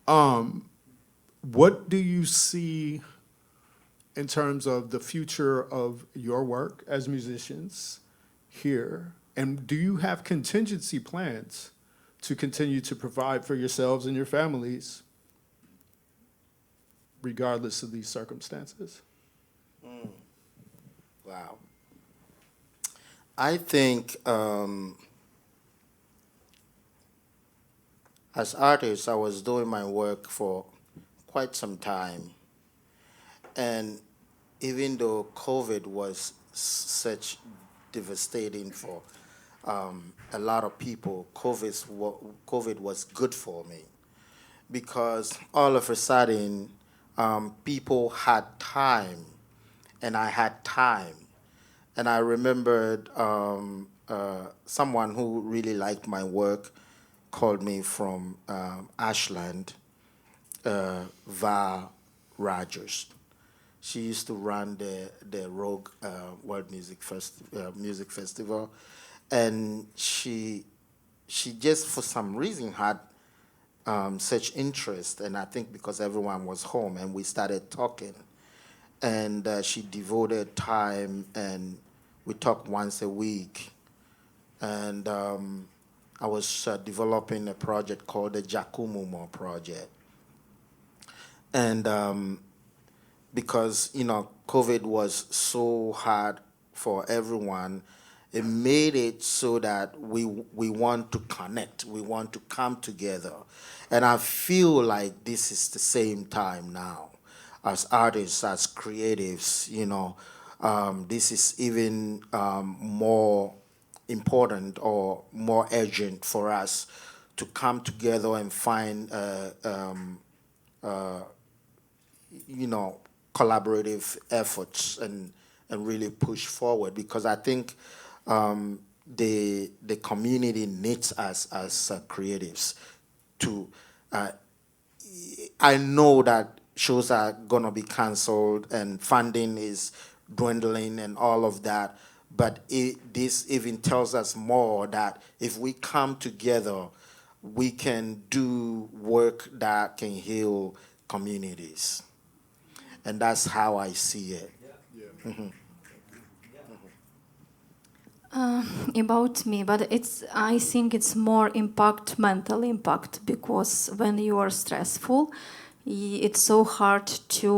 [SPEAKER 4] What do you see in terms of the future of your work as musicians here? And do you have contingency plans to continue to provide for yourselves and your families regardless of these circumstances?
[SPEAKER 5] Wow. I think as artists, I was doing my work for quite some time. And even though COVID was such devastating for a lot of people, COVID was good for me, because all of a sudden, people had time, and I had time. And I remembered someone who really liked my work called me from Ashland, Va Rogers. She used to run the Rogue World Music Festival, and she just for some reason had such interest, and I think because everyone was home, and we started talking, and she devoted time, and we talked once a week, and I was developing a project called the Jakumumo Project, and because COVID was so hard for everyone, it made it so that we want to connect, we want to come together. And I feel like this is the same time now. As artists, as creatives, this is even more important or more urgent for us to come together and find, collaborative efforts and really push forward, because I think the community needs us as creatives to. I know that shows are gonna be canceled and funding is dwindling and all of that, but this even tells us more that if we come together, we can do work that can heal communities. And that's how I see it.
[SPEAKER 6] About me, but I think it's more mental impact, because when you are stressful, it's so hard to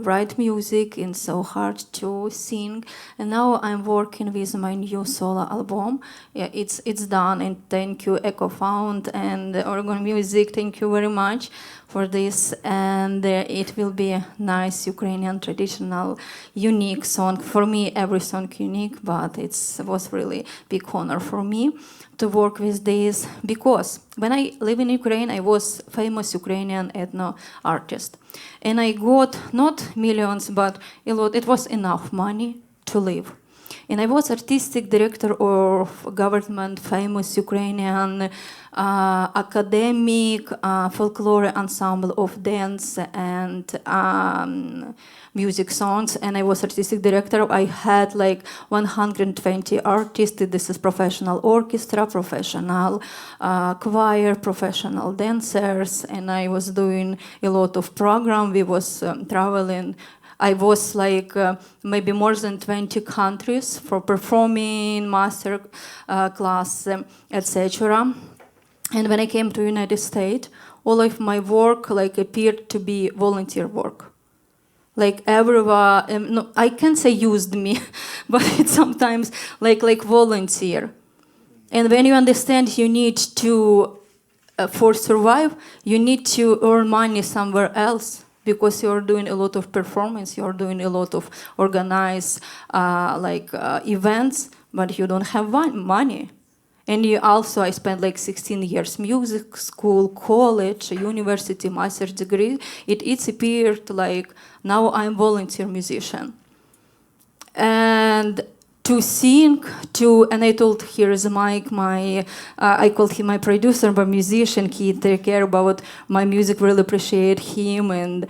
[SPEAKER 6] write music, and so hard to sing. And now I'm working with my new solo album. Yeah, it's done, and thank you Ecofound and Oregon Music. Thank you very much for this, and it will be a nice Ukrainian traditional, unique song. For me, every song unique, but it was really big honor for me to work with this, because when I live in Ukraine, I was famous Ukrainian ethno artist, and I got not millions, but a lot. It was enough money to live. And I was artistic director of government famous Ukrainian academic folklore ensemble of dance and music songs, and I was artistic director. I had like 120 artists. This is professional orchestra, professional choir, professional dancers, and I was doing a lot of program. We was traveling. I was like maybe more than 20 countries for performing, master class, etc. And when I came to United States, all of my work like appeared to be volunteer work. Like everyone, no, I can't say used me, but it's sometimes like volunteer. And when you understand you need to, for survive, you need to earn money somewhere else because you're doing a lot of performance, you're doing a lot of organized events, but you don't have money. And you also, I spent like 16 years music school, college, university, master's degree. It's appeared like now I'm volunteer musician. And to sing, and I told here is Mike, I called him my producer, but musician. He take care about my music. Really appreciate him and.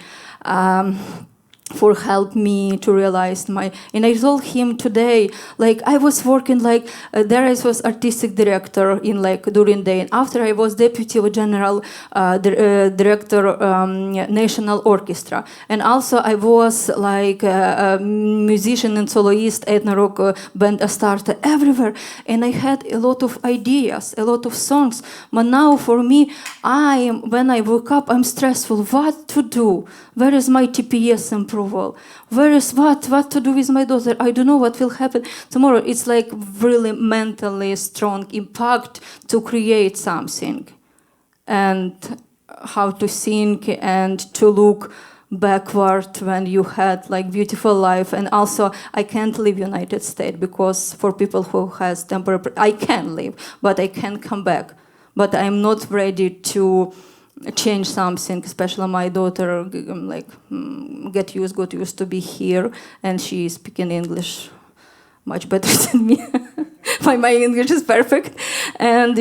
[SPEAKER 6] For help me to realize and I told him today, like I was working there I was artistic director in during day, and after I was deputy general director national orchestra, and also I was a musician and soloist ethno rock band starter everywhere, and I had a lot of ideas, a lot of songs, but now for me when I woke up I'm stressful, what to do, where is my TPS approval? Where is what to do with my daughter? I don't know what will happen tomorrow. It's like really mentally strong impact to create something, and how to think and to look backward when you had beautiful life. And also I can't leave United States because for people who has temporary, I can leave, but I can't come back. But I'm not ready to change something, especially my daughter got used to be here, and she is speaking English much better than me. my English is perfect, and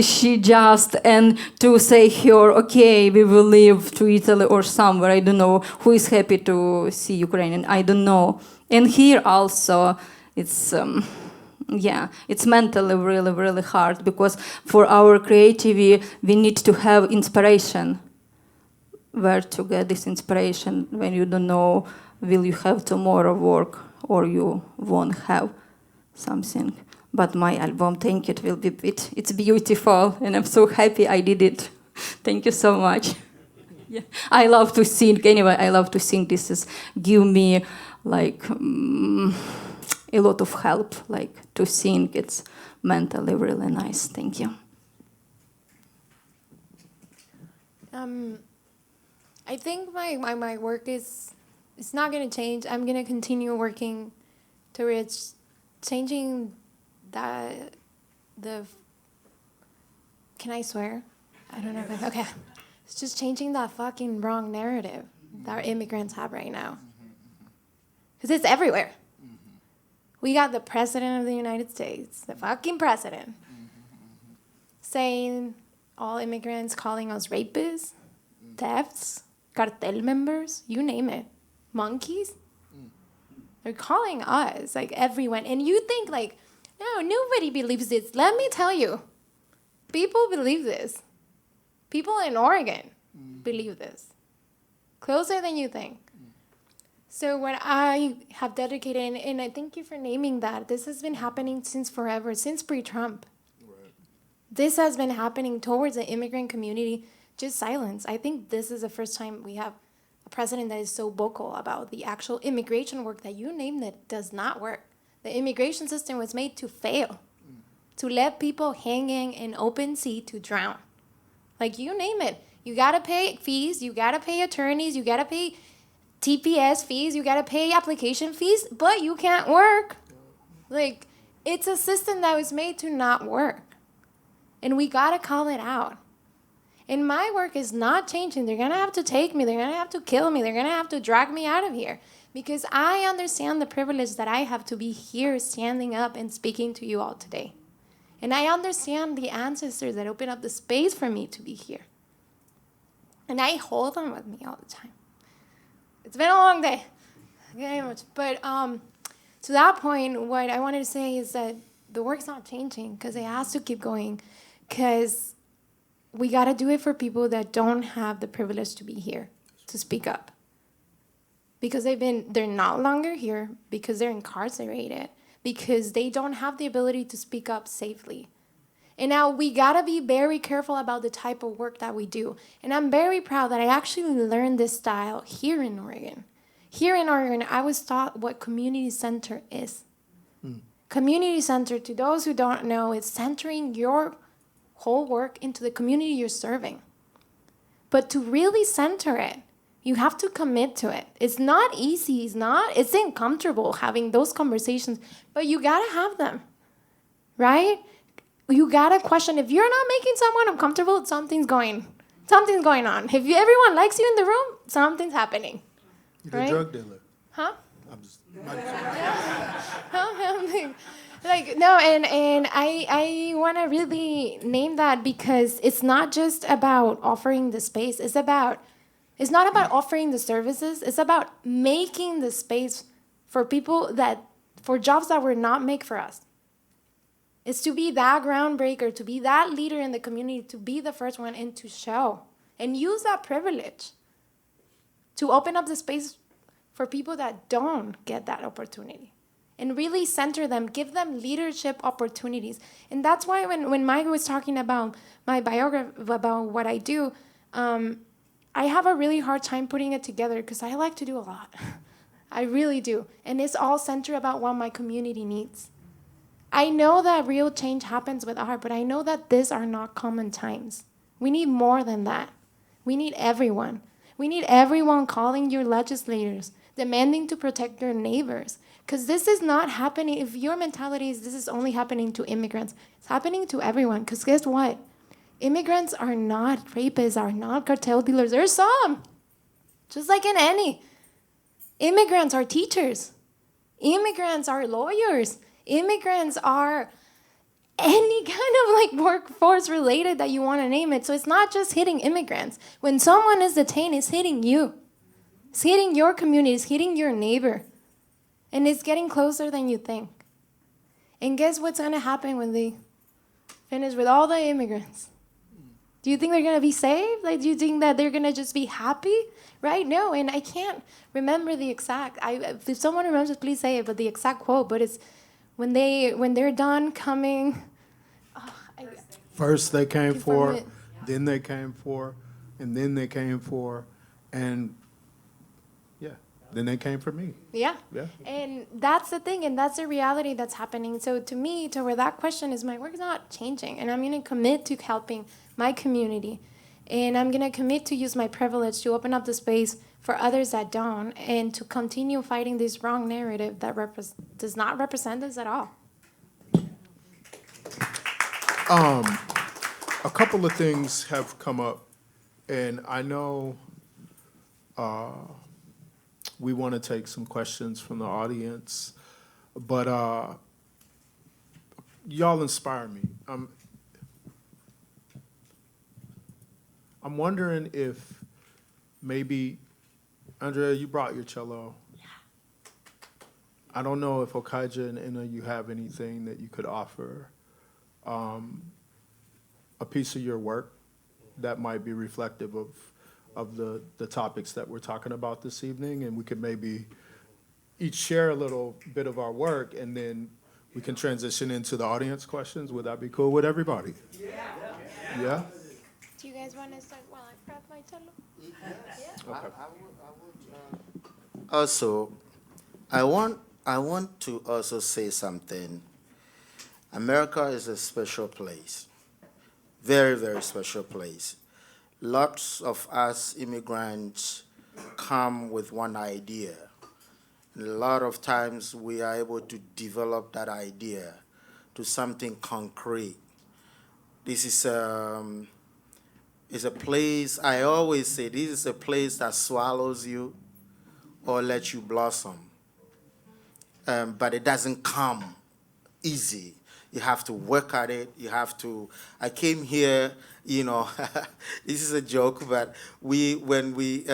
[SPEAKER 6] and to say her, okay, we will leave to Italy or somewhere, I don't know, who is happy to see Ukrainian, I don't know. And here also it's it's mentally really, really hard, because for our creativity we need to have inspiration. Where to get this inspiration when you don't know will you have tomorrow work or you won't have something. But my album, thank you, it will be it's beautiful, and I'm so happy I did it. Thank you so much. Yeah. I love to sing. Anyway, I love to sing. This is give me a lot of help, to sing. It's mentally really nice. Thank you.
[SPEAKER 7] I think my work it's not going to change. I'm going to continue working towards changing can I swear? I don't know if okay. It's just changing that fucking wrong narrative that immigrants have right now. Because it's everywhere. We got the president of the United States, the fucking president, saying all immigrants, calling us rapists, thefts, cartel members, you name it, monkeys. They're calling us, everyone. And you think, no, nobody believes this. Let me tell you, people believe this. People in Oregon believe this. Closer than you think. So what I have dedicated, and I thank you for naming that, this has been happening since forever, since pre-Trump. Right. This has been happening towards the immigrant community, just silence. I think this is the first time we have a president that is so vocal about the actual immigration work that you named it does not work. The immigration system was made to fail, to let people hanging in open sea to drown. You name it. You got to pay fees, you got to pay attorneys, you got to pay TPS fees, you got to pay application fees, but you can't work. It's a system that was made to not work. And we got to call it out. And my work is not changing. They're going to have to take me. They're going to have to kill me. They're going to have to drag me out of here. Because I understand the privilege that I have to be here standing up and speaking to you all today. And I understand the ancestors that open up the space for me to be here. And I hold them with me all the time. It's been a long day. Very much. But to that point, what I wanted to say is that the work's not changing because it has to keep going. Because we got to do it for people that don't have the privilege to be here, to speak up. Because they're not longer here, because they're incarcerated, because they don't have the ability to speak up safely. And now we got to be very careful about the type of work that we do. And I'm very proud that I actually learned this style here in Oregon. Here in Oregon, I was taught what community center is. Community center, to those who don't know, is centering your whole work into the community you're serving. But to really center it, you have to commit to it. It's not easy, it's uncomfortable having those conversations, but you gotta have them, right? You gotta question, if you're not making someone uncomfortable, something's going on. If everyone likes you in the room, something's happening.
[SPEAKER 4] You're
[SPEAKER 7] Right?
[SPEAKER 4] a drug dealer.
[SPEAKER 7] Huh?
[SPEAKER 4] I'm just,
[SPEAKER 7] Like no, and I want to really name that, because it's not just about offering the space. It's not about offering the services. It's about making the space for jobs that were not made for us. It's to be that groundbreaker, to be that leader in the community, to be the first one, and to show and use that privilege to open up the space for people that don't get that opportunity, and really center them, give them leadership opportunities. And that's why when Mike was talking about my biography, about what I do, I have a really hard time putting it together, because I like to do a lot. I really do. And it's all centered about what my community needs. I know that real change happens with art, but I know that these are not common times. We need more than that. We need everyone. We need everyone calling your legislators, demanding to protect their neighbors. Because this is not happening, if your mentality is this is only happening to immigrants, it's happening to everyone. Because guess what? Immigrants are not rapists, are not cartel dealers. There's some, just like in any. Immigrants are teachers. Immigrants are lawyers. Immigrants are any kind of like workforce related that you want to name it. So it's not just hitting immigrants. When someone is detained, it's hitting you. It's hitting your community. It's hitting your neighbor. And it's getting closer than you think. And guess what's going to happen when they finish with all the immigrants? Do you think they're going to be saved? Like, do you think that they're going to just be happy? Right? No. And I can't remember the exact, if someone remembers, please say it, but the exact quote, but it's when they're done coming.
[SPEAKER 4] first they came
[SPEAKER 7] Keep
[SPEAKER 4] for,
[SPEAKER 7] from it.
[SPEAKER 4] then they came for, and then they came for, and yeah, then they came for me.
[SPEAKER 7] Yeah.
[SPEAKER 4] Yeah.
[SPEAKER 7] And that's the thing, and that's the reality that's happening. So to me, to where that question is, my work is not changing, and I'm going to commit to helping my community, and I'm going to commit to use my privilege to open up the space for others that don't, and to continue fighting this wrong narrative that does not represent us at all.
[SPEAKER 4] A couple of things have come up, and I know we want to take some questions from the audience, but y'all inspire me. I'm wondering if maybe, Andrea, you brought your cello. Yeah. I don't know if Okaidja and Inna, you have anything that you could offer, a piece of your work that might be reflective of the topics that we're talking about this evening, and we could maybe each share a little bit of our work, and then we can transition into the audience questions. Would that be cool with everybody? Yeah?
[SPEAKER 7] Do you guys want to start while I grab my cello?
[SPEAKER 4] Okay.
[SPEAKER 5] Also, I want to also say something. America is a special place, very, very special place. Lots of us immigrants come with one idea. And a lot of times we are able to develop that idea to something concrete. This is a place, I always say, this is a place that swallows you or lets you blossom. But it doesn't come easy. You have to work at it. You have to. I came here, you know. This is a joke, but when we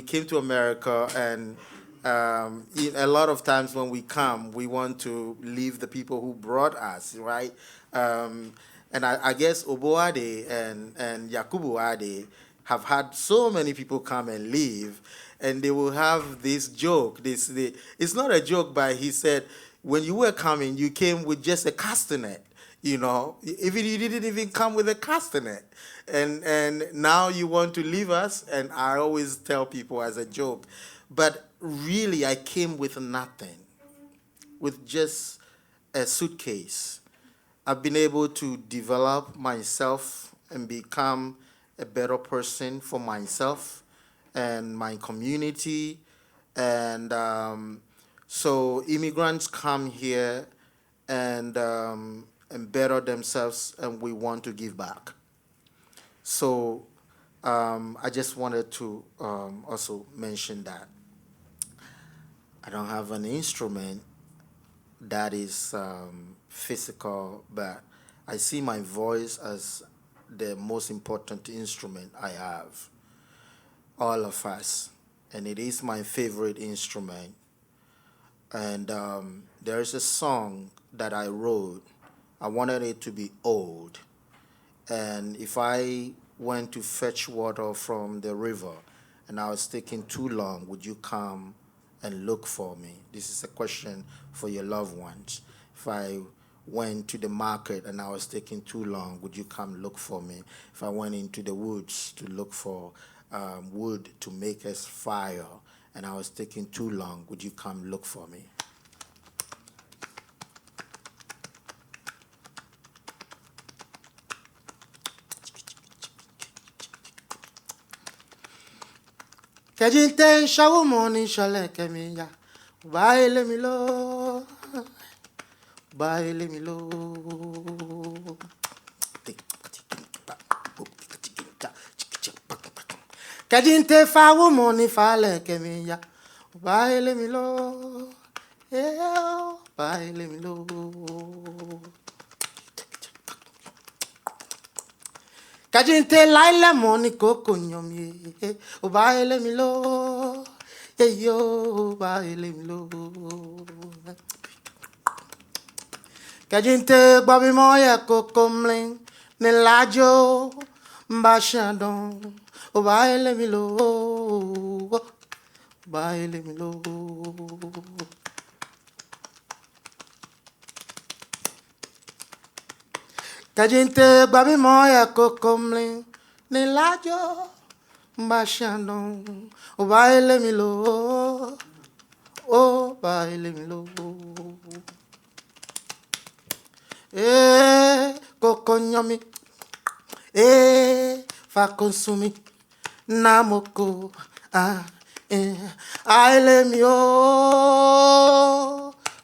[SPEAKER 5] came to America, and a lot of times when we come, we want to leave the people who brought us, right? And I guess Oboade and Yakubu Ade have had so many people come and leave, and they will have this joke. It's not a joke, but he said, when you were coming, you came with just a castanet, you know. Even you didn't even come with a castanet, and now you want to leave us. And I always tell people as a joke, But really, I came with nothing, with just a suitcase. I've been able to develop myself and become a better person for myself and my community. And so immigrants come here and better themselves, and we want to give back. So I just wanted to also mention that. I don't have an instrument that is physical, but I see my voice as the most important instrument I have, all of us. And it is my favorite instrument. And there is a song that I wrote. I wanted it to be old. And if I went to fetch water from the river and I was taking too long, would you come and look for me? This is a question for your loved ones. If I went to the market and I was taking too long, would you come look for me? If I went into the woods to look for wood to make us fire and I was taking too long, would you come look for me? Kajinte shawu moni shale kemiya, baile milo, baile milo. Kajinte fawu moni fale kemiya, baile milo, baile milo. Kajinte laila moni koko nyomi, baile milo, yo baile milo. Kajinte babi moya koko mling, nelajo mbashadon, baile milo, baile milo. Kajinte babi moya kokomle ne lajo mbashano baile milo, oh baile milo. Kokonyomi fa consumi namoko aile mio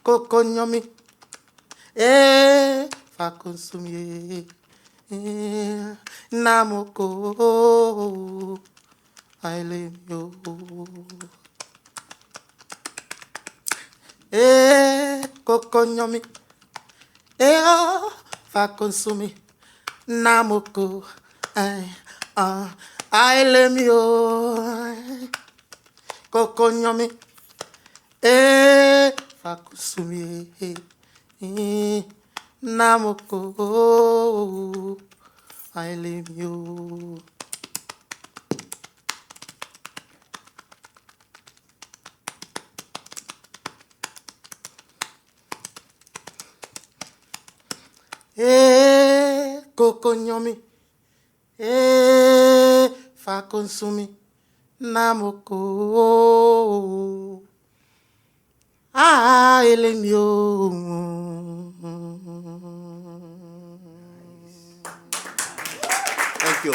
[SPEAKER 5] kokonyomi fa consumi namoko aile mio kokonyomi fa consumi namoko aile mio kokonyomi fa consumi namoko aile mio. Kokonyomi fa consumi namoko aile mio. Thank you.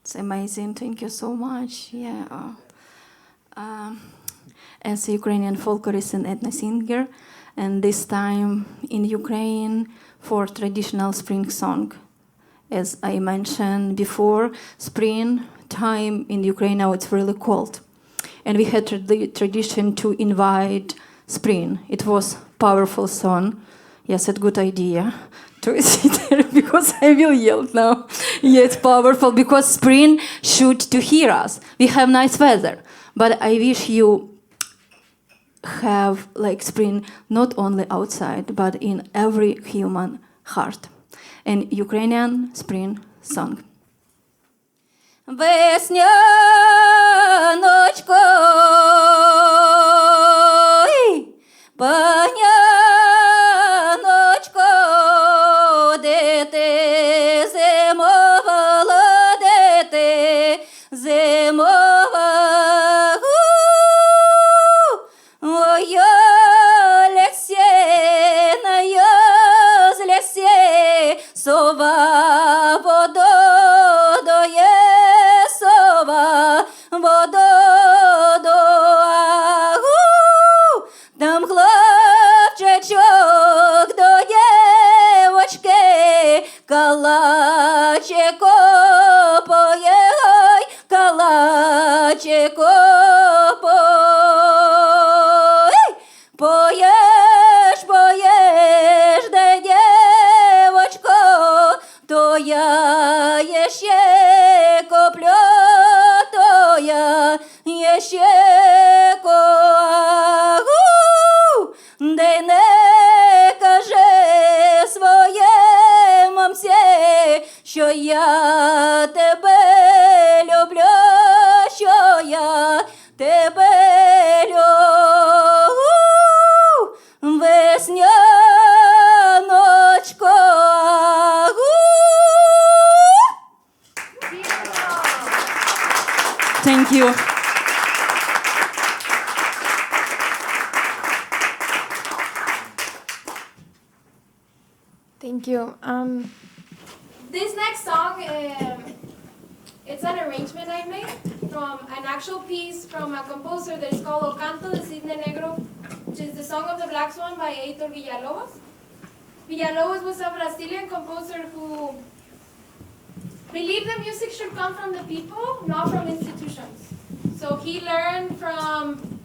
[SPEAKER 6] It's amazing. Thank you so much. Yeah. As a Ukrainian folklorist and ethno singer, and this time in Ukraine for traditional spring song. As I mentioned before, spring time in Ukraine now it's really cold, and we had the tradition to invite spring. It was powerful song. Yes, a good idea to sit there because I will yell now. Yeah, it's powerful because spring should to hear us. We have nice weather, but I wish you have like spring not only outside but in every human heart. And Ukrainian spring song. Весняночко, паня я ще коплю, то я ще коагу, де не каже своє мамці, що я тебе люблю, що я тебе люблю, весняночко. Thank you.
[SPEAKER 7] Thank you. This next song, it's an arrangement I made from an actual piece from a composer that is called O Canto de Cisne Negro, which is the Song of the Black Swan by Heitor Villalobos. Villalobos was a Brazilian composer who believed that music should come from the people, not from institutions. So he learned from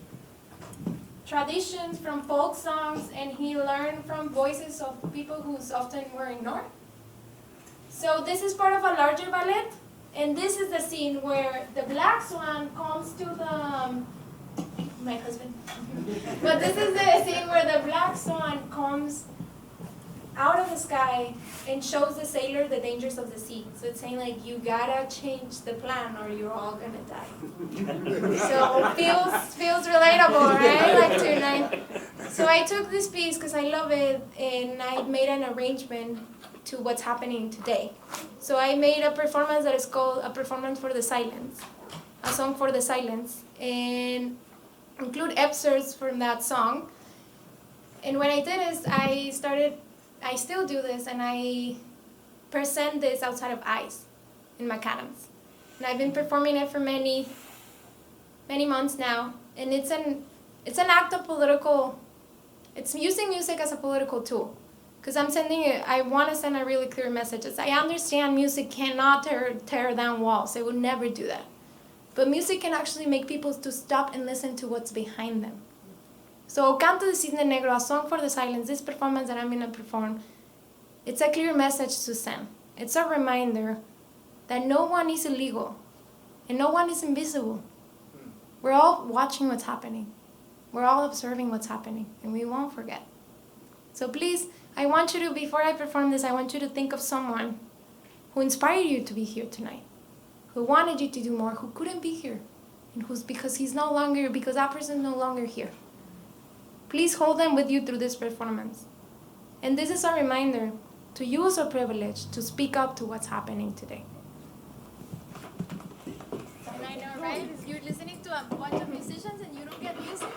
[SPEAKER 7] traditions, from folk songs, and he learned from voices of people who often were ignored. So this is part of a larger ballet, and this is the scene where the black swan comes to the, my husband, but this is the scene where the black swan comes out of the sky and shows the sailor the dangers of the sea. So it's saying like, you gotta change the plan or you're all gonna die. So feels relatable, right? Like tonight. So I took this piece because I love it, and I made an arrangement to what's happening today. So I made a performance that is called A Performance for the Silence, a song for the silence, and include excerpts from that song. And when I did this, I still do this, and I present this outside of ICE in macadams. And I've been performing it for many months now, and it's an act of political, it's using music as a political tool. Because I want to send a really clear message. I understand music cannot tear down walls. It would never do that. But music can actually make people to stop and listen to what's behind them. So Canto de Cisne Negro, a song for the silence, this performance that I'm going to perform, it's a clear message to send. It's a reminder that no one is illegal and no one is invisible. We're all watching what's happening. We're all observing what's happening, and we won't forget. So please, I want you to, before I perform this, I want you to think of someone who inspired you to be here tonight, who wanted you to do more, who couldn't be here, and because that person is no longer here. Please hold them with you through this performance. And this is a reminder to use our privilege to speak up to what's happening today. And I know, right? You're listening to a bunch of musicians and you don't get music.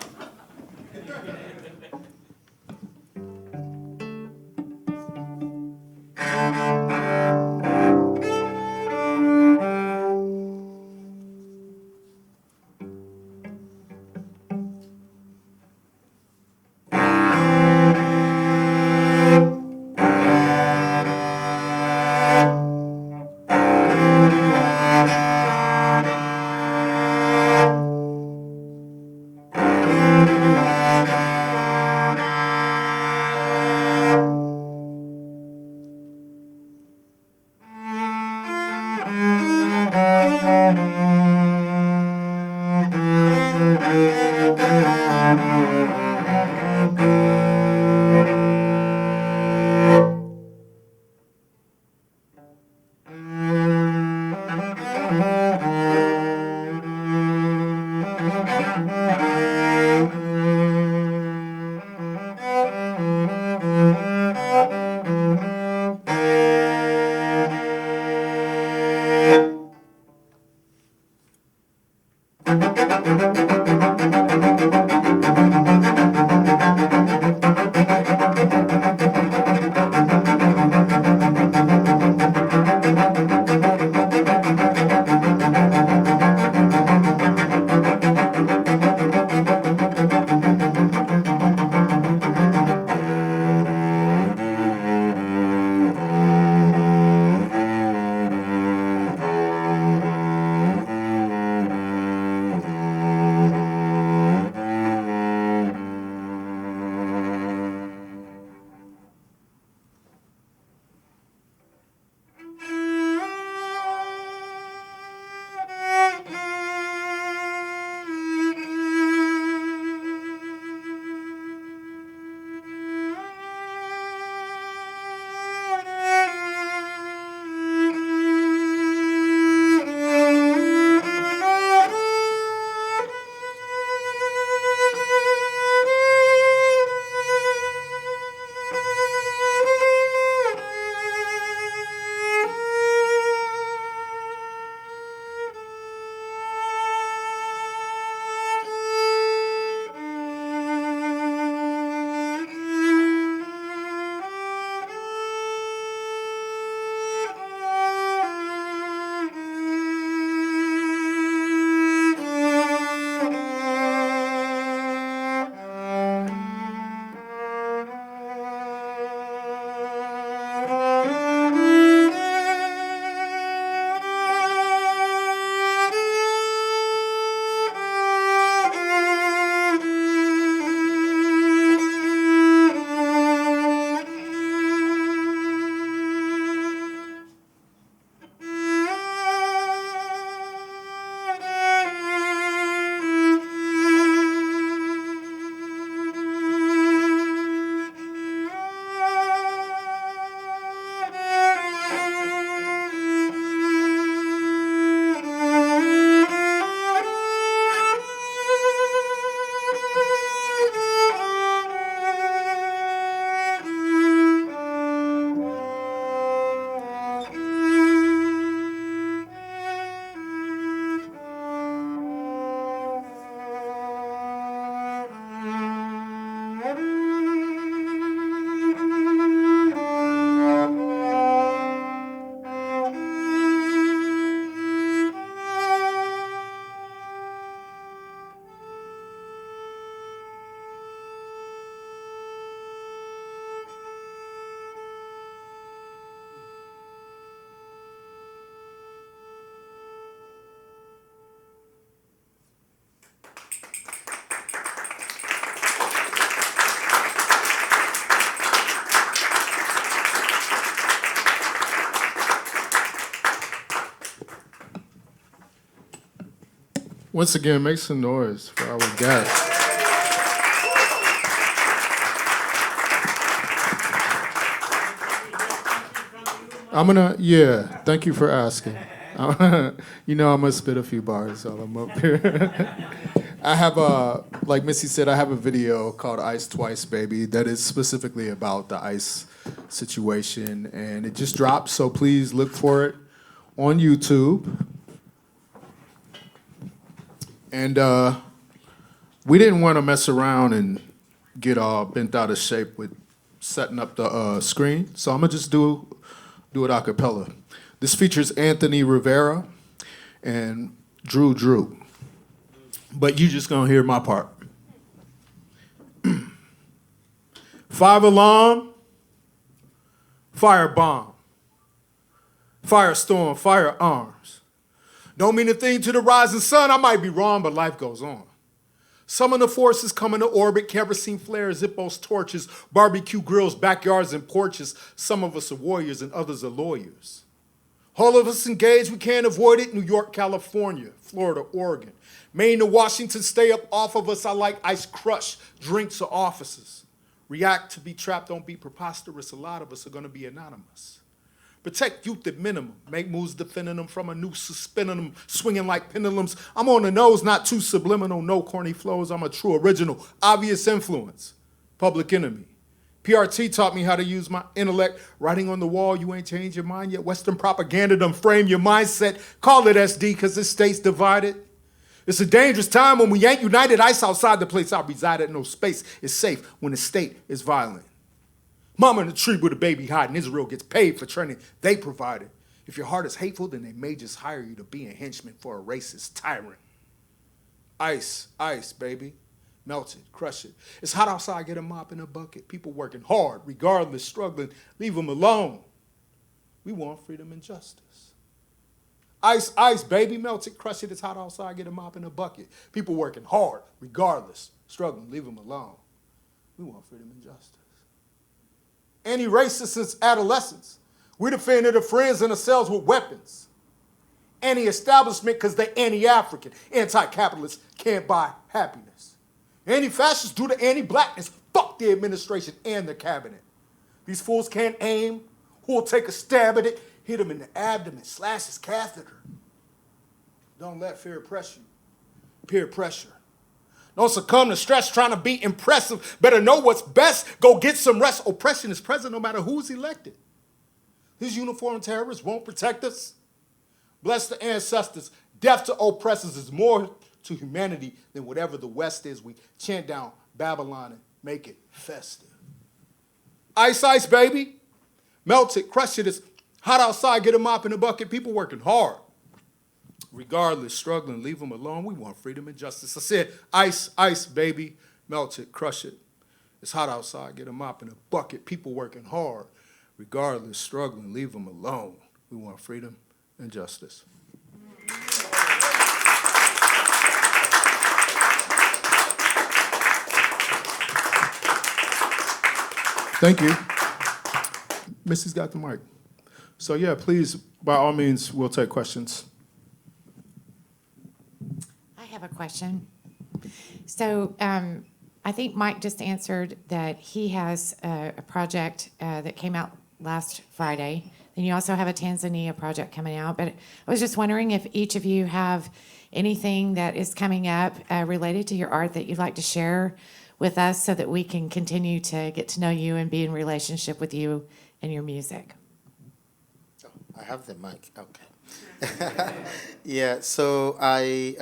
[SPEAKER 4] Once again, make some noise for our guest. Thank you for asking. You know I'm gonna spit a few bars while I'm up here. I have like Missy said, I have a video called Ice Twice, Baby, that is specifically about the ICE situation, and it just dropped, so please look for it on YouTube. And we didn't want to mess around and get all bent out of shape with setting up the screen, so I'm gonna just do it a cappella. This features Anthony Rivera and Drew. But you just gonna hear my part. 5 alarm, fire bomb, firestorm, firearms. Don't mean a thing to the rising sun, I might be wrong, but life goes on. Some of the forces come into orbit, kerosene flares, Zippos, torches, barbecue grills, backyards, and porches. Some of us are warriors and others are lawyers. All of us engaged, we can't avoid it. New York, California, Florida, Oregon. Maine to Washington, stay up off of us. I like ice crush, drinks or offices. React to be trapped, don't be preposterous. A lot of us are gonna be anonymous. Protect youth at minimum. Make moves defending them from a noose, suspending them, swinging like pendulums. I'm on the nose, not too subliminal, no corny flows. I'm a true original, obvious influence. Public enemy. PRT taught me how to use my intellect. Writing on the wall, you ain't changed your mind yet. Western propaganda done frame your mindset. Call it SD, cause this state's divided. It's a dangerous time when we ain't united. ICE outside the place I reside at. No space is safe when the state is violent. Mama in the tree with a baby hiding. Israel gets paid for training they provided. If your heart is hateful, then they may just hire you to be a henchman for a racist tyrant. Ice, ice, baby. Melt it, crush it. It's hot outside, get a mop in a bucket. People working hard, regardless, struggling. Leave them alone. We want freedom and justice. Ice, ice, baby. Melt it, crush it. It's hot outside, get a mop in a bucket. People working hard, regardless, struggling. Leave them alone. We want freedom and justice. Anti-racist since adolescence. We defended the friends in ourselves with weapons. Anti-establishment because they're anti-African. Anti-capitalist can't buy happiness. Anti-fascists due to anti-blackness. Fuck the administration and the cabinet. These fools can't aim. Who'll take a stab at it? Hit him in the abdomen. Slash his catheter. Don't let fear oppress you. Peer pressure. Don't succumb to stress trying to be impressive. Better know what's best. Go get some rest. Oppression is present no matter who's elected. These uniformed terrorists won't protect us. Bless the ancestors. Death to oppressors is more to humanity than whatever the West is. We chant down Babylon and make it festive. Ice, ice, baby. Melt it, crush it. It's hot outside. Get a mop in a bucket. People working hard. Regardless, struggling, leave them alone. We want freedom and justice. I said, ice, ice, baby. Melt it, crush it. It's hot outside. Get a mop in a bucket. People working hard. Regardless, struggling, leave them alone. We want freedom and justice. Thank you. Missy's got the mic. So yeah, please, by all means, we'll take questions.
[SPEAKER 1] I have a question. So I think Mike just answered that he has a project that came out last Friday. Then you also have a Tanzania project coming out. But I was just wondering if each of you have anything that is coming up related to your art that you'd like to share with us so that we can continue to get to know you and be in relationship with you and your music.
[SPEAKER 5] I have the mic. Okay. Yeah. So I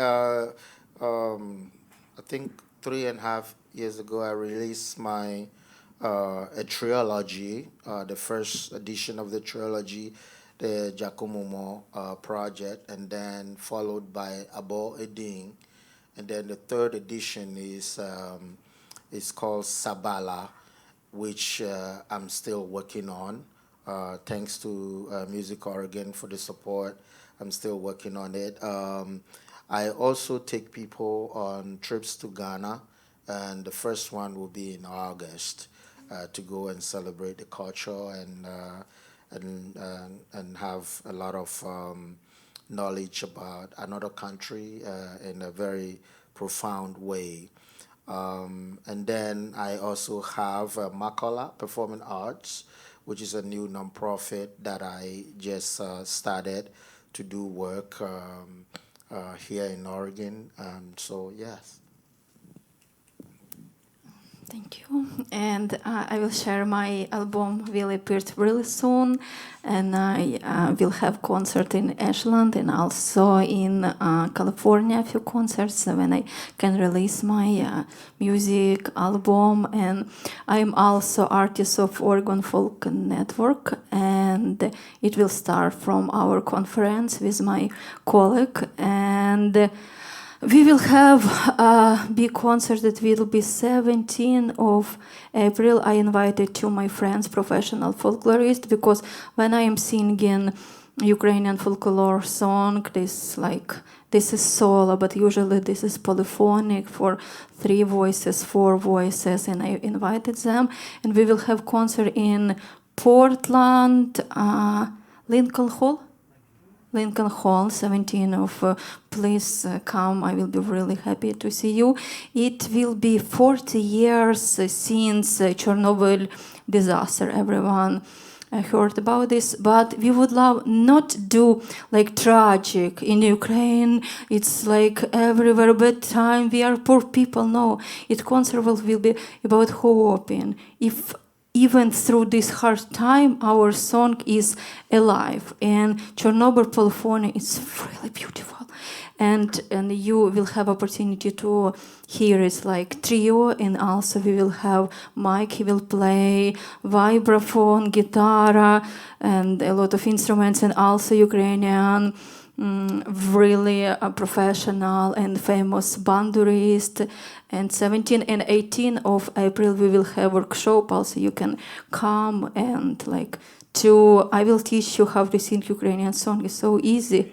[SPEAKER 5] think 3.5 years ago I released my a trilogy, the first edition of the trilogy, the Jacomomo project, and then followed by Abo Eding, and then the third edition is called Sabala, which I'm still working on. Thanks to Music Oregon for the support. I'm still working on it. I also take people on trips to Ghana, and the first one will be in August to go and celebrate the culture and have a lot of knowledge about another country in a very profound way. And then I also have Makola Performing Arts, which is a new nonprofit that I just started to do work here in Oregon. So yes.
[SPEAKER 6] Thank you. And I will share my album will appear really soon, and I will have concert in Ashland and also in California, a few concerts when I can release my music album. And I'm also artist of Oregon Folk Network, and it will start from our conference with my colleague. And we will have a big concert that will be 17th of April. I invited two my friends, professional folklorists, because when I am singing Ukrainian folklore song, this is solo, but usually this is polyphonic for 3 voices, 4 voices, and I invited them. And we will have concert in Portland, Lincoln Hall, 17 of, please come, I will be really happy to see you. It will be 40 years since Chernobyl disaster. Everyone heard about this, but we would love not do like tragic in Ukraine. It's like everywhere bad time, we are poor people. No, it concert will be about hoping. If even through this hard time, our song is alive. And Chernobyl polyphony is really beautiful. And you will have opportunity to hear it like trio, and also we will have Mike, he will play vibraphone, guitar, and a lot of instruments, and also Ukrainian really a professional and famous bandurist. And 17 and 18 of April we will have workshop. Also you can come and I will teach you how to sing Ukrainian song. It's so easy.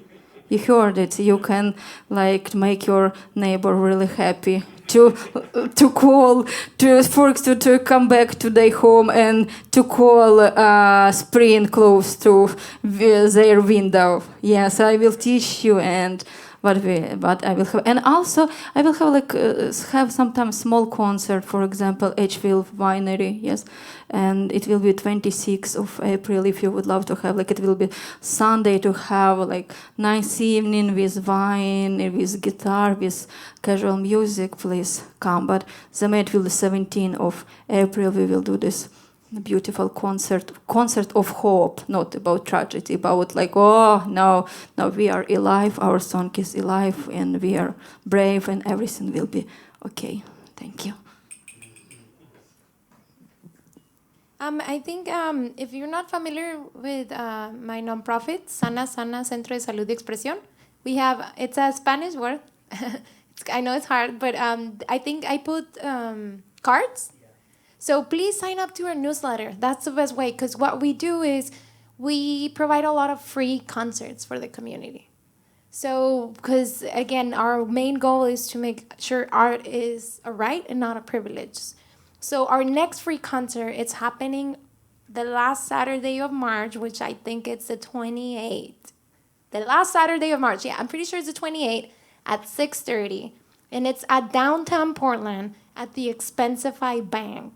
[SPEAKER 6] You heard it. You can make your neighbor really happy to call to come back to their home and to call spring close to their window. Yes, I will teach you and what I will have, and also I will have sometimes small concert. For example, Edgefield Winery. Yes, and it will be 26th of April. If you would love to have it will be Sunday to have nice evening with wine, with guitar, with casual music. Please come. But the main will be 17th of April. We will do this beautiful concert of hope, not about tragedy, about no, we are alive, our song is alive, and we are brave, and everything will be okay. Thank you.
[SPEAKER 7] I think if you're not familiar with my nonprofit, Sana Centro de Salud y Expresión, it's a Spanish word. I know it's hard, but I think I put cards. So please sign up to our newsletter. That's the best way, because what we do is we provide a lot of free concerts for the community. So, because again, our main goal is to make sure art is a right and not a privilege. So our next free concert, it's happening the last Saturday of March, which I think it's the 28th. The last Saturday of March, yeah, I'm pretty sure it's the 28th at 6:30. And it's at downtown Portland at the Expensify Bank.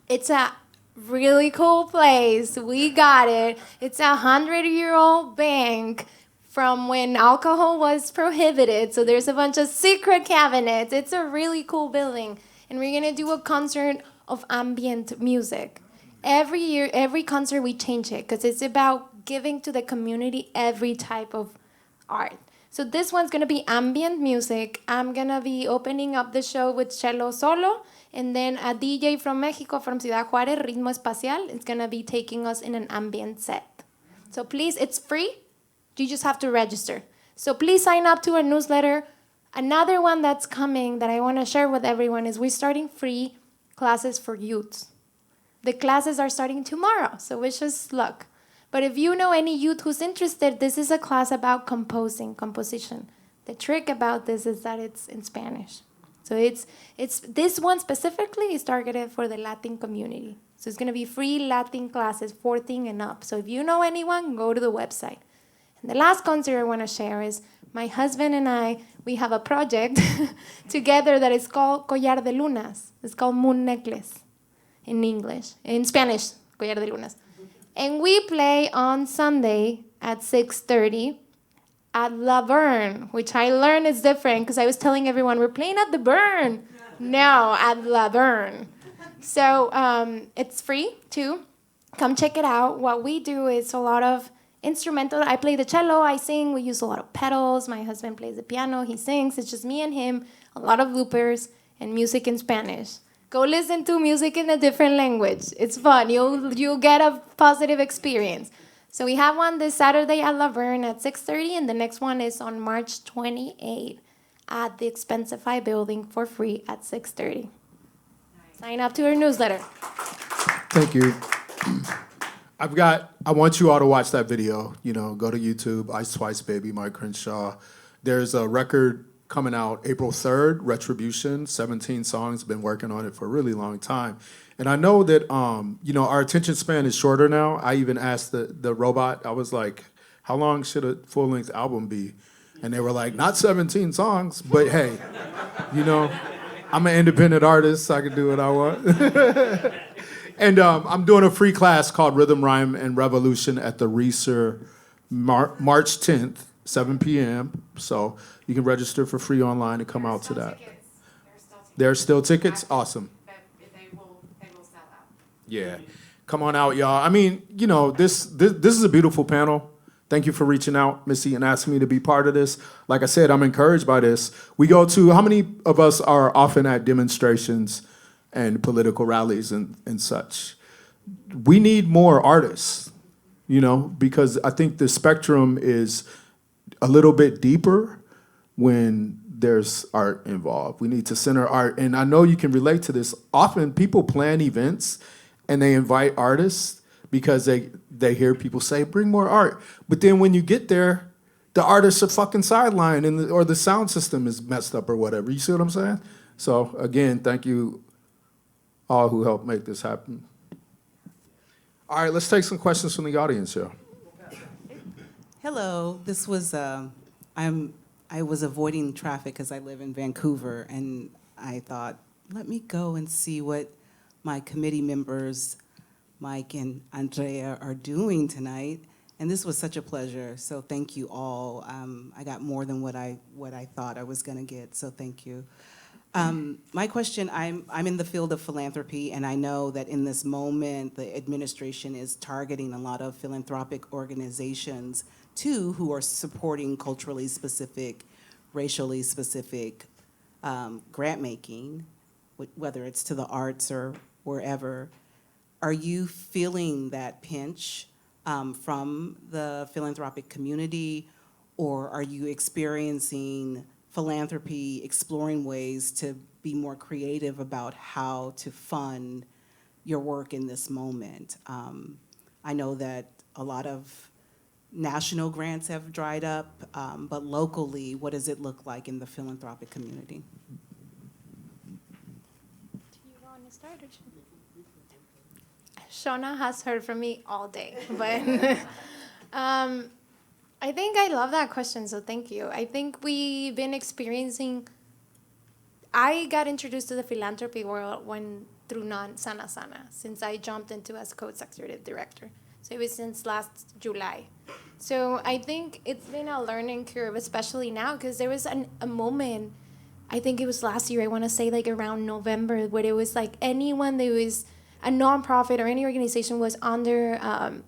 [SPEAKER 7] It's a really cool place. We got it. It's a 100-year-old bank from when alcohol was prohibited. So there's a bunch of secret cabinets. It's a really cool building. And we're going to do a concert of ambient music. Every year, every concert, we change it because it's about giving to the community every type of art. So this one's going to be ambient music. I'm going to be opening up the show with cello solo. And then a DJ from Mexico, from Ciudad Juárez, Ritmo Espacial, is going to be taking us in an ambient set. So please, it's free. You just have to register. So please sign up to our newsletter. Another one that's coming that I want to share with everyone is we're starting free classes for youths. The classes are starting tomorrow, so wish us luck. But if you know any youth who's interested, this is a class about composition. The trick about this is that it's in Spanish. So it's this one specifically is targeted for the Latin community. So it's going to be free Latin classes, 14 and up. So if you know anyone, go to the website. The last concert I want to share is my husband and I, we have a project together that is called Collar de Lunas. It's called Moon Necklace in English. In Spanish, Collar de Lunas. And we play on Sunday at 6:30 at La Verne, which I learned is different because I was telling everyone we're playing at the Burn. No, at La Verne. So it's free too. Come check it out. What we do is a lot of instrumental. I play the cello, I sing. We use a lot of pedals. My husband plays the piano, he sings. It's just me and him, a lot of loopers, and music in Spanish. Go listen to music in a different language. It's fun. You'll get a positive experience. So we have one this Saturday at La Verne at 6:30, and the next one is on March 28th at the Expensify building for free at 6:30. Sign up to our newsletter.
[SPEAKER 4] Thank you. I want you all to watch that video. Go to YouTube, Ice Twice Baby, Mic Crenshaw. There's a record coming out April 3rd, Retribution, 17 songs, been working on it for a really long time. And I know that, our attention span is shorter now. I even asked the robot, I was like, how long should a full-length album be? And they were like, not 17 songs, but hey, I'm an independent artist, so I can do what I want. And I'm doing a free class called Rhythm, Rhyme, and Revolution at the Reeser March 10th, 7 p.m. So you can register for free online and come out to that. There's still tickets? Awesome.
[SPEAKER 1] But they will sell out.
[SPEAKER 4] Yeah. Come on out, y'all. I mean, this is a beautiful panel. Thank you for reaching out, Missy, and asking me to be part of this. Like I said, I'm encouraged by this. How many of us are often at demonstrations and political rallies and such? We need more artists, because I think the spectrum is a little bit deeper when there's art involved. We need to center art. And I know you can relate to this. Often people plan events and they invite artists because they hear people say, bring more art. But then when you get there, the artists are fucking sidelined or the sound system is messed up or whatever. You see what I'm saying? So again, thank you all who helped make this happen. All right, let's take some questions from the audience here.
[SPEAKER 8] Hello, this was, I was avoiding traffic because I live in Vancouver, and I thought, let me go and see what my committee members, Mike and Andrea, are doing tonight. And this was such a pleasure, so thank you all. I got more than what I thought I was gonna get, so thank you. My question, I'm in the field of philanthropy, and I know that in this moment, the administration is targeting a lot of philanthropic organizations too, who are supporting culturally specific, racially specific grant making, whether it's to the arts or wherever. Are you feeling that pinch from the philanthropic community, or are you experiencing philanthropy exploring ways to be more creative about how to fund your work in this moment? I know that a lot of national grants have dried up, but locally, what does it look like in the philanthropic community?
[SPEAKER 7] Do you want to start or should Shona has heard from me all day, but I think I love that question, so thank you. I think we've been experiencing, I got introduced to the philanthropy world through Sana Sana, since I jumped into as co-executive director. So it was since last July. So I think it's been a learning curve, especially now, because there was a moment, I think it was last year, I want to say like around November, where it was like anyone that was a nonprofit or any organization was under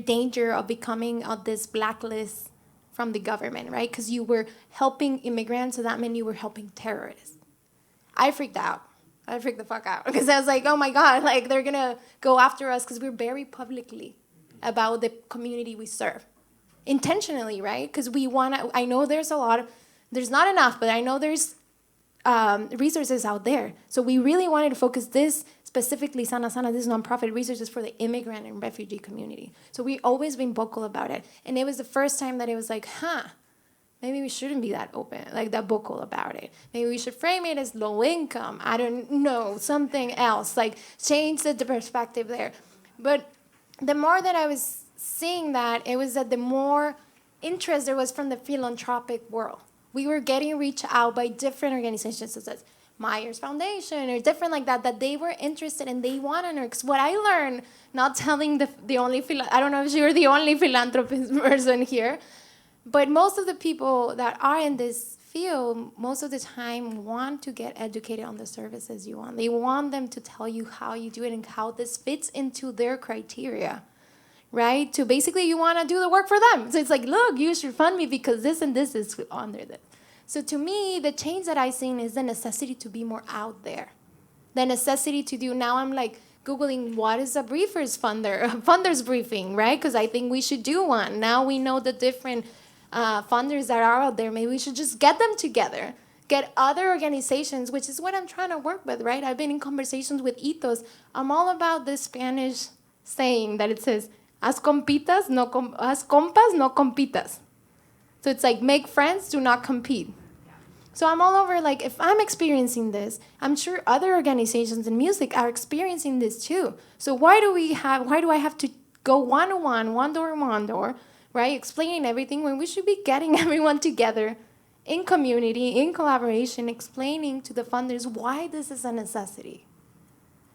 [SPEAKER 7] danger of becoming on this blacklist from the government, right? Because you were helping immigrants, so that meant you were helping terrorists. I freaked out. I freaked the fuck out because I was like, oh my God, like they're gonna go after us because we're very publicly about the community we serve. Intentionally, right? Because we wanna, I know there's not enough, but I know there's resources out there. So we really wanted to focus this specifically, Sana Sana, this nonprofit resources for the immigrant and refugee community. So we've always been vocal about it. And it was the first time that it was like, maybe we shouldn't be that open, like that vocal about it. Maybe we should frame it as low income. I don't know, something else, like change the perspective there. But the more that I was seeing that, it was that the more interest there was from the philanthropic world. We were getting reached out by different organizations such as Myers Foundation or different like that they were interested and they want to know. 'Cause what I learned, not telling the only, I don't know if you're the only philanthropist person here, but most of the people that are in this field, most of the time want to get educated on the services you want. They want them to tell you how you do it and how this fits into their criteria, right? To basically, you want to do the work for them. So it's like, look, you should fund me because this and this is under that. So to me, the change that I've seen is the necessity to be more out there. The necessity to do, now I'm like Googling what is a funder's briefing, right? Because I think we should do one. Now we know the different funders that are out there. Maybe we should just get them together. Get other organizations, which is what I'm trying to work with, right? I've been in conversations with Ethos. I'm all about this Spanish saying that it says, haz compitas, haz compas, no compitas. So it's like, make friends, do not compete. So I'm all over, like, if I'm experiencing this, I'm sure other organizations in music are experiencing this too. So why do I have to go one-on-one, one door, right, explaining everything when we should be getting everyone together in community, in collaboration, explaining to the funders why this is a necessity.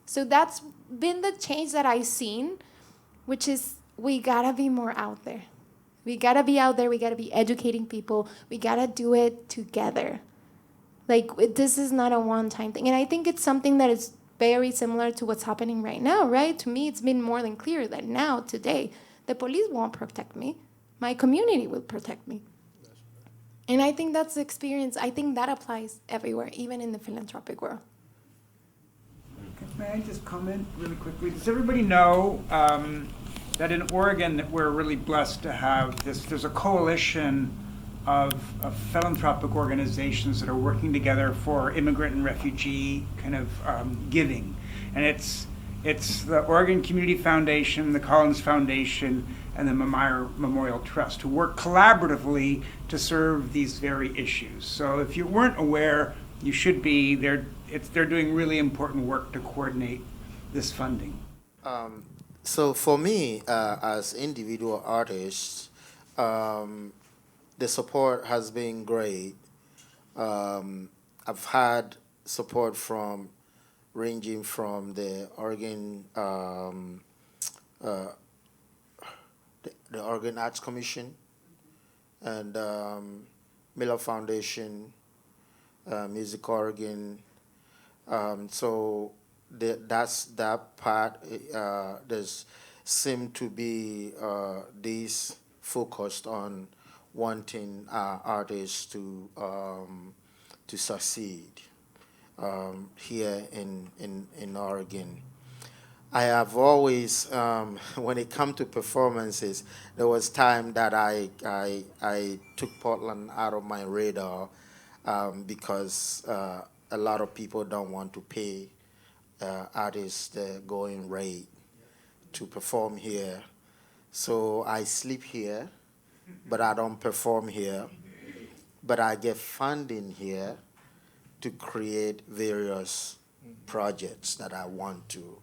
[SPEAKER 7] So that's been the change that I've seen, which is we gotta be more out there. We gotta be out there, we gotta be educating people, we gotta do it together. Like, this is not a one-time thing. And I think it's something that is very similar to what's happening right now, right? To me, it's been more than clear that now, today, the police won't protect me. My community will protect me. And I think that's the experience. I think that applies everywhere, even in the philanthropic world.
[SPEAKER 3] May I just comment really quickly? Does everybody know that in Oregon that we're really blessed to have this? There's a coalition of philanthropic organizations that are working together for immigrant and refugee kind of giving, and it's the Oregon Community Foundation, the Collins Foundation, and the Memorial Trust, who work collaboratively to serve these very issues. So if you weren't aware, you should be. They're doing really important work to coordinate this funding.
[SPEAKER 5] So for me, as individual artists, the support has been great. I've had support ranging from the Oregon the Oregon Arts Commission and Miller Foundation, Music Oregon. So that's that part. There's seem to be these focused on wanting artists to succeed here in Oregon. I have always, when it comes to performances, there was time that I took Portland out of my radar because a lot of people don't want to pay artists the going rate to perform here. So I sleep here, but I don't perform here. But I get funding here to create various projects that I want to.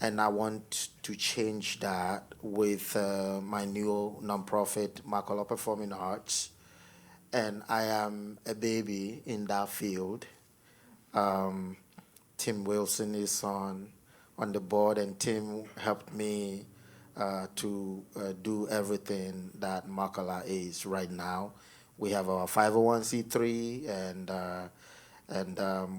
[SPEAKER 5] And I want to change that with my new nonprofit, Makola Performing Arts. And I am a baby in that field. Tim Wilson is on the board, and Tim helped me to do everything that Makola is right now. We have our 501c3, and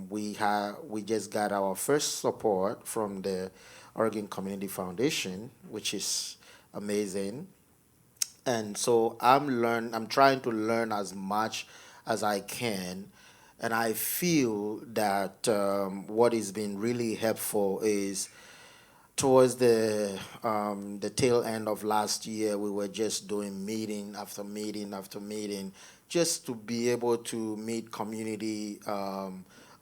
[SPEAKER 5] we just got our first support from the Oregon Community Foundation, which is amazing. And so I'm trying to learn as much as I can, and I feel that what has been really helpful is towards the tail end of last year, we were just doing meeting after meeting after meeting, just to be able to meet community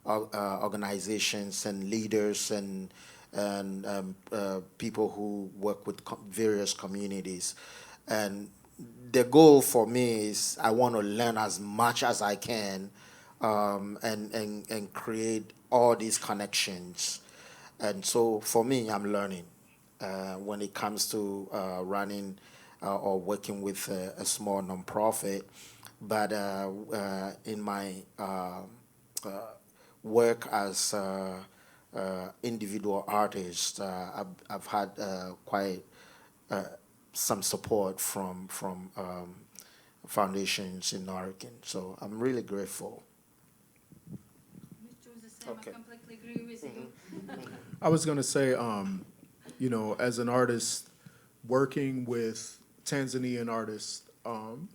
[SPEAKER 5] organizations and leaders and people who work with various communities. And the goal for me is I want to learn as much as I can and create all these connections. And so for me, I'm learning. when it comes to running or working with a small nonprofit. But in my work as individual artist, I've had quite some support from foundations in Oregon. So I'm really grateful. Okay.
[SPEAKER 6] I completely agree with you.
[SPEAKER 4] I was going to say, you know, as an artist working with Tanzanian artists, and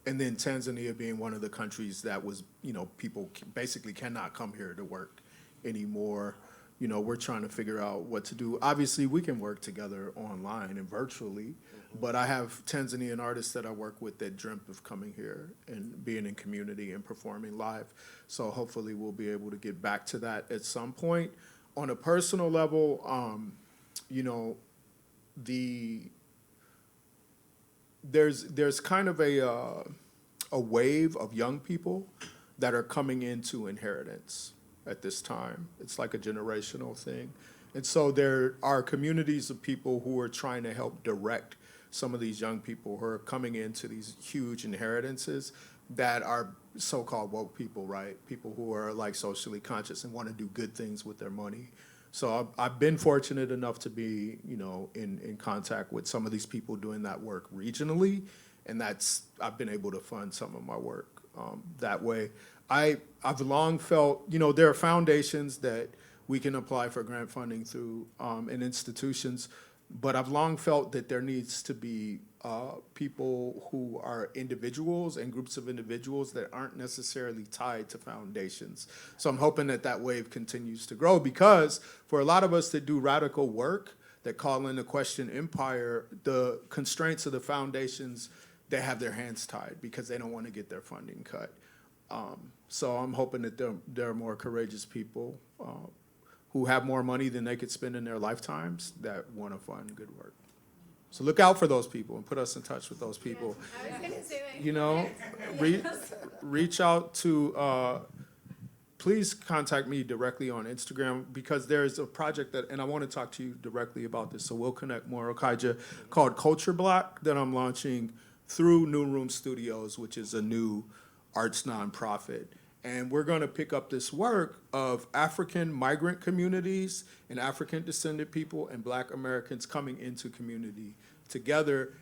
[SPEAKER 4] then Tanzania being one of the countries that was, you know, people basically cannot come here to work anymore. You know, we're trying to figure out what to do. Obviously, we can work together online and virtually, but I have Tanzanian artists that I work with that dreamt of coming here and being in community and performing live. So hopefully we'll be able to get back to that at some point. On a personal level, you know, there's kind of a wave of young people that are coming into inheritance at this time. It's like a generational thing. And so there are communities of people who are trying to help direct some of these young people who are coming into these huge inheritances that are so-called woke people, right? People who are like socially conscious and want to do good things with their money. So I've been fortunate enough to be, you know, in contact with some of these people doing that work regionally, and I've been able to fund some of my work that way. I've long felt, you know, there are foundations that we can apply for grant funding through and institutions, but I've long felt that there needs to be people who are individuals and groups of individuals that aren't necessarily tied to foundations. So I'm hoping that that wave continues to grow, because for a lot of us that do radical work, that call into question empire, the constraints of the foundations, they have their hands tied because they don't want to get their funding cut. So I'm hoping that there are more courageous people who have more money than they could spend in their lifetimes that want to fund good work. So look out for those people and put us in touch with those people.
[SPEAKER 7] I was gonna say that.
[SPEAKER 4] You know, reach out to, please contact me directly on Instagram, because there's a project that, and I want to talk to you directly about this, so we'll connect more, Okaidja, called Culture Block, that I'm launching through New Room Studios, which is a new arts nonprofit. And we're going to pick up this work of African migrant communities and African descendant people and Black Americans coming into community together,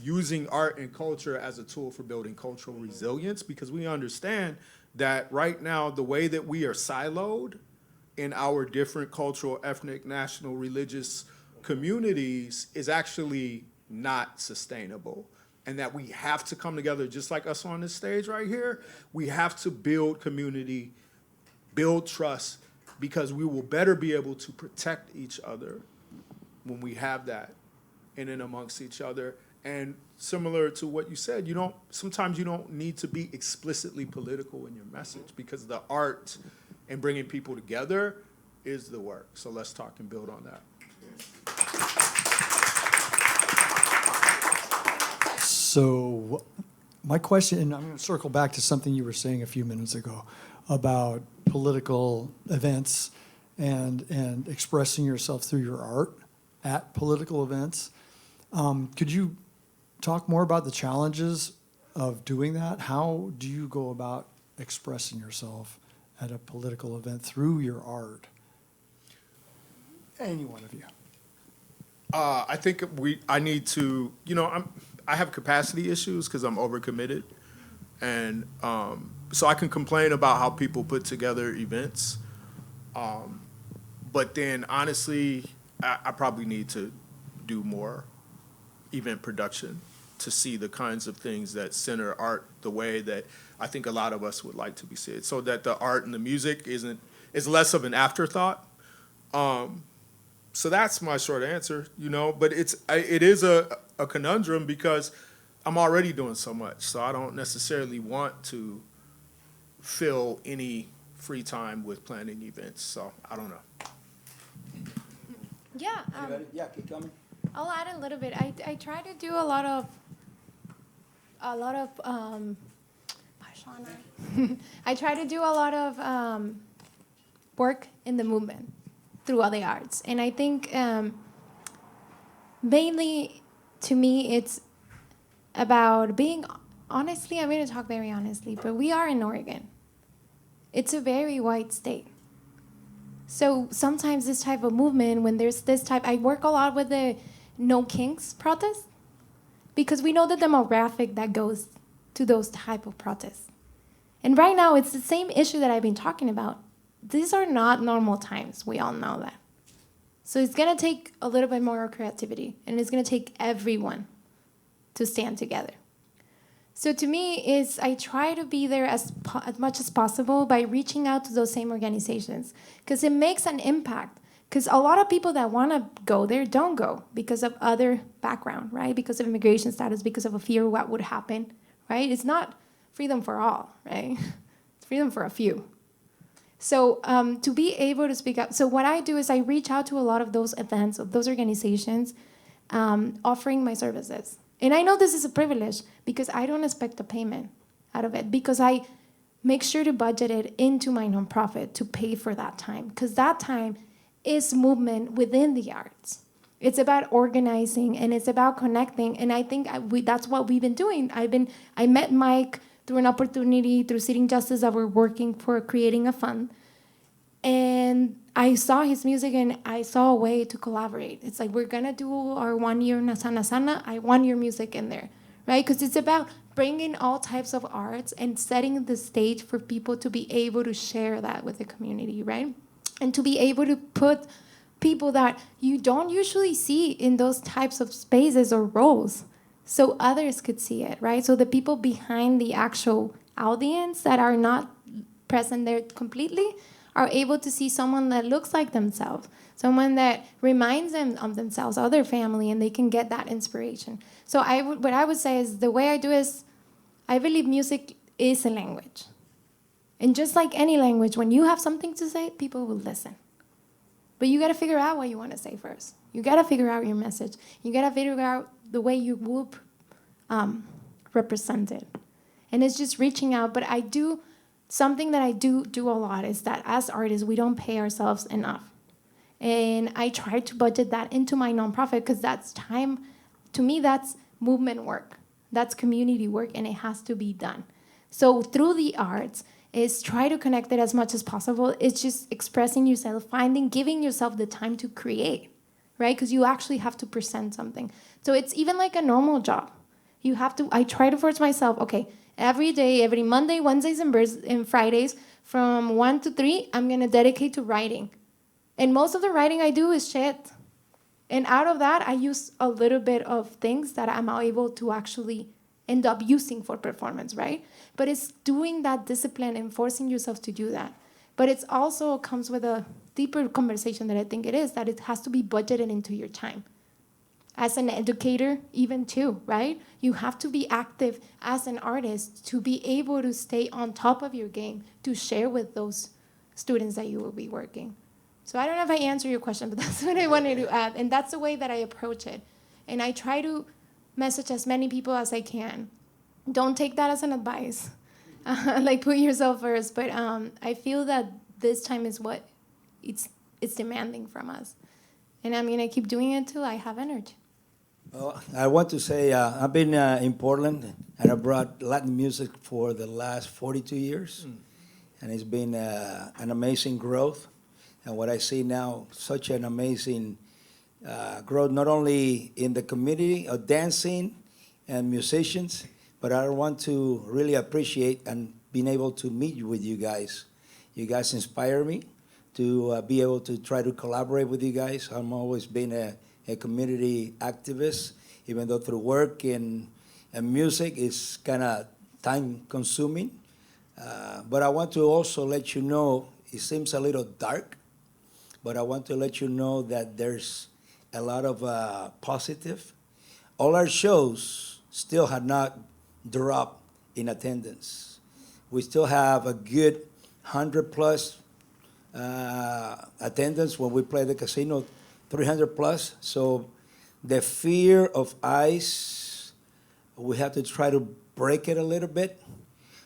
[SPEAKER 4] using art and culture as a tool for building cultural resilience, because we understand that right now the way that we are siloed in our different cultural, ethnic, national, religious communities is actually not sustainable. And that we have to come together, just like us on this stage right here. We have to build community, build trust, because we will better be able to protect each other when we have that in and amongst each other. And similar to what you said, sometimes you don't need to be explicitly political in your message, because the art and bringing people together is the work. So let's talk and build on that.
[SPEAKER 9] So my question, and I'm going to circle back to something you were saying a few minutes ago about political events and expressing yourself through your art at political events. Could you talk more about the challenges of doing that? How do you go about expressing yourself at a political event through your art? Any one of you.
[SPEAKER 4] I think I need to, I have capacity issues because I'm overcommitted. And so I can complain about how people put together events. But then honestly, I probably need to do more event production to see the kinds of things that center art the way that I think a lot of us would like to be seen, so that the art and the music is less of an afterthought. So that's my short answer, but it is a conundrum because I'm already doing so much. So I don't necessarily want to fill any free time with planning events. So I don't know.
[SPEAKER 7] Yeah.
[SPEAKER 10] Yeah, keep coming.
[SPEAKER 7] I'll add a little bit. I try to do a lot of I try to do a lot of work in the movement. through all the arts. And I think mainly, to me, it's about being, honestly, I'm going to talk very honestly, but we are in Oregon. It's a very white state. So sometimes this type of movement, when there's this type, I work a lot with the No Kinks protest, because we know the demographic that goes to those type of protests. And right now, it's the same issue that I've been talking about. These are not normal times. We all know that. So it's going to take a little bit more creativity, and it's going to take everyone to stand together. So to me, is I try to be there as much as possible by reaching out to those same organizations, because it makes an impact. Because a lot of people that want to go there don't go because of other background, right? Because of immigration status, because of a fear of what would happen, right? It's not freedom for all, right? It's freedom for a few. So to be able to speak up, so what I do is I reach out to a lot of those events, of those organizations, offering my services. And I know this is a privilege because I don't expect a payment out of it, because I make sure to budget it into my nonprofit to pay for that time, because that time is movement within the arts. It's about organizing, and it's about connecting, and I think that's what we've been doing. I met Mike through an opportunity, through Seating Justice, that we're working for creating a fund, and I saw his music, and I saw a way to collaborate. It's like, we're gonna do our 1 year Nasana Sana, I want your music in there, right? Because it's about bringing all types of arts and setting the stage for people to be able to share that with the community, right? And to be able to put people that you don't usually see in those types of spaces or roles, so others could see it, right? So the people behind the actual audience that are not present there completely are able to see someone that looks like themselves, someone that reminds them of themselves, of their family, and they can get that inspiration. So what I would say is, the way I do is, I believe music is a language. And just like any language, when you have something to say, people will listen. But you got to figure out what you want to say first. You got to figure out your message. You got to figure out the way you will represent it. And it's just reaching out. But something that I do a lot is that as artists, we don't pay ourselves enough. And I try to budget that into my nonprofit, because that's time. To me, that's movement work. That's community work, and it has to be done. So through the arts, is try to connect it as much as possible. It's just expressing yourself, giving yourself the time to create, right? Because you actually have to present something. So it's even like a normal job. I try to force myself, okay, every day, every Monday, Wednesdays, and Fridays, from 1 to 3, I'm gonna dedicate to writing. And most of the writing I do is shit. And out of that, I use a little bit of things that I'm able to actually end up using for performance, right? But it's doing that discipline and forcing yourself to do that. But it also comes with a deeper conversation that I think it is, that it has to be budgeted into your time. As an educator, even too, right? You have to be active as an artist to be able to stay on top of your game, to share with those students that you will be working. So I don't know if I answered your question, but that's what I wanted to add. And that's the way that I approach it. And I try to message as many people as I can. Don't take that as an advice. Like, put yourself first. But I feel that this time is what it's demanding from us. And I'm going to keep doing it till I have energy.
[SPEAKER 10] Well, I want to say I've been in Portland, and I brought Latin music for the last 42 years. And it's been an amazing growth. And what I see now, such an amazing growth, not only in the community of dancing and musicians, but I want to really appreciate and being able to meet with you guys. You guys inspire me to be able to try to collaborate with you guys. I'm always been a community activist, even though through work and music is kind of time consuming. But I want to also let you know, it seems a little dark, but I want to let you know that there's a lot of positive. All our shows still have not dropped in attendance. We still have a good 100 plus attendance when we play the casino, 300 plus. So the fear of ICE, we have to try to break it a little bit.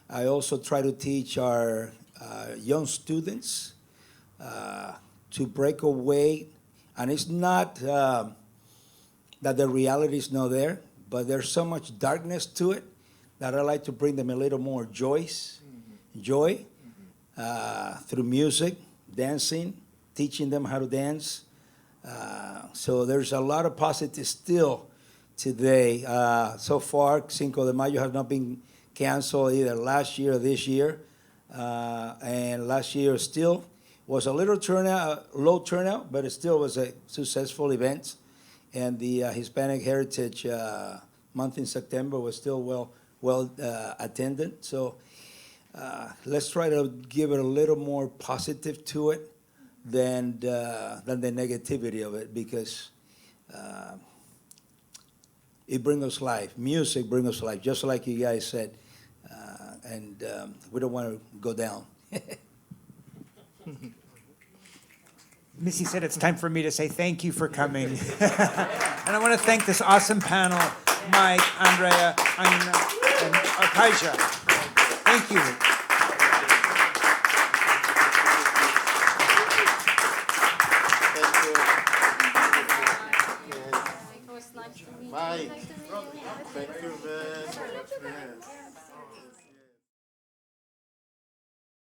[SPEAKER 10] I also try to teach our young students to break away. And it's not that the reality is not there, but there's so much darkness to it that I like to bring them a little more joy through music, dancing, teaching them how to dance. So there's a lot of positive still today. So far, Cinco de Mayo has not been canceled either last year or this year. And last year still was a little low turnout, but it still was a successful event. And the Hispanic Heritage Month in September was still well attended. So let's try to give it a little more positive to it than the negativity of it, because it brings us life. Music brings us life, just like you guys said. And we don't want to go down.
[SPEAKER 3] Missy said it's time for me to say thank you for coming. And I want to thank this awesome panel, Mike, Andrea, Inna, and Okaidja. Thank you.
[SPEAKER 5] Mike, thank you very much, man.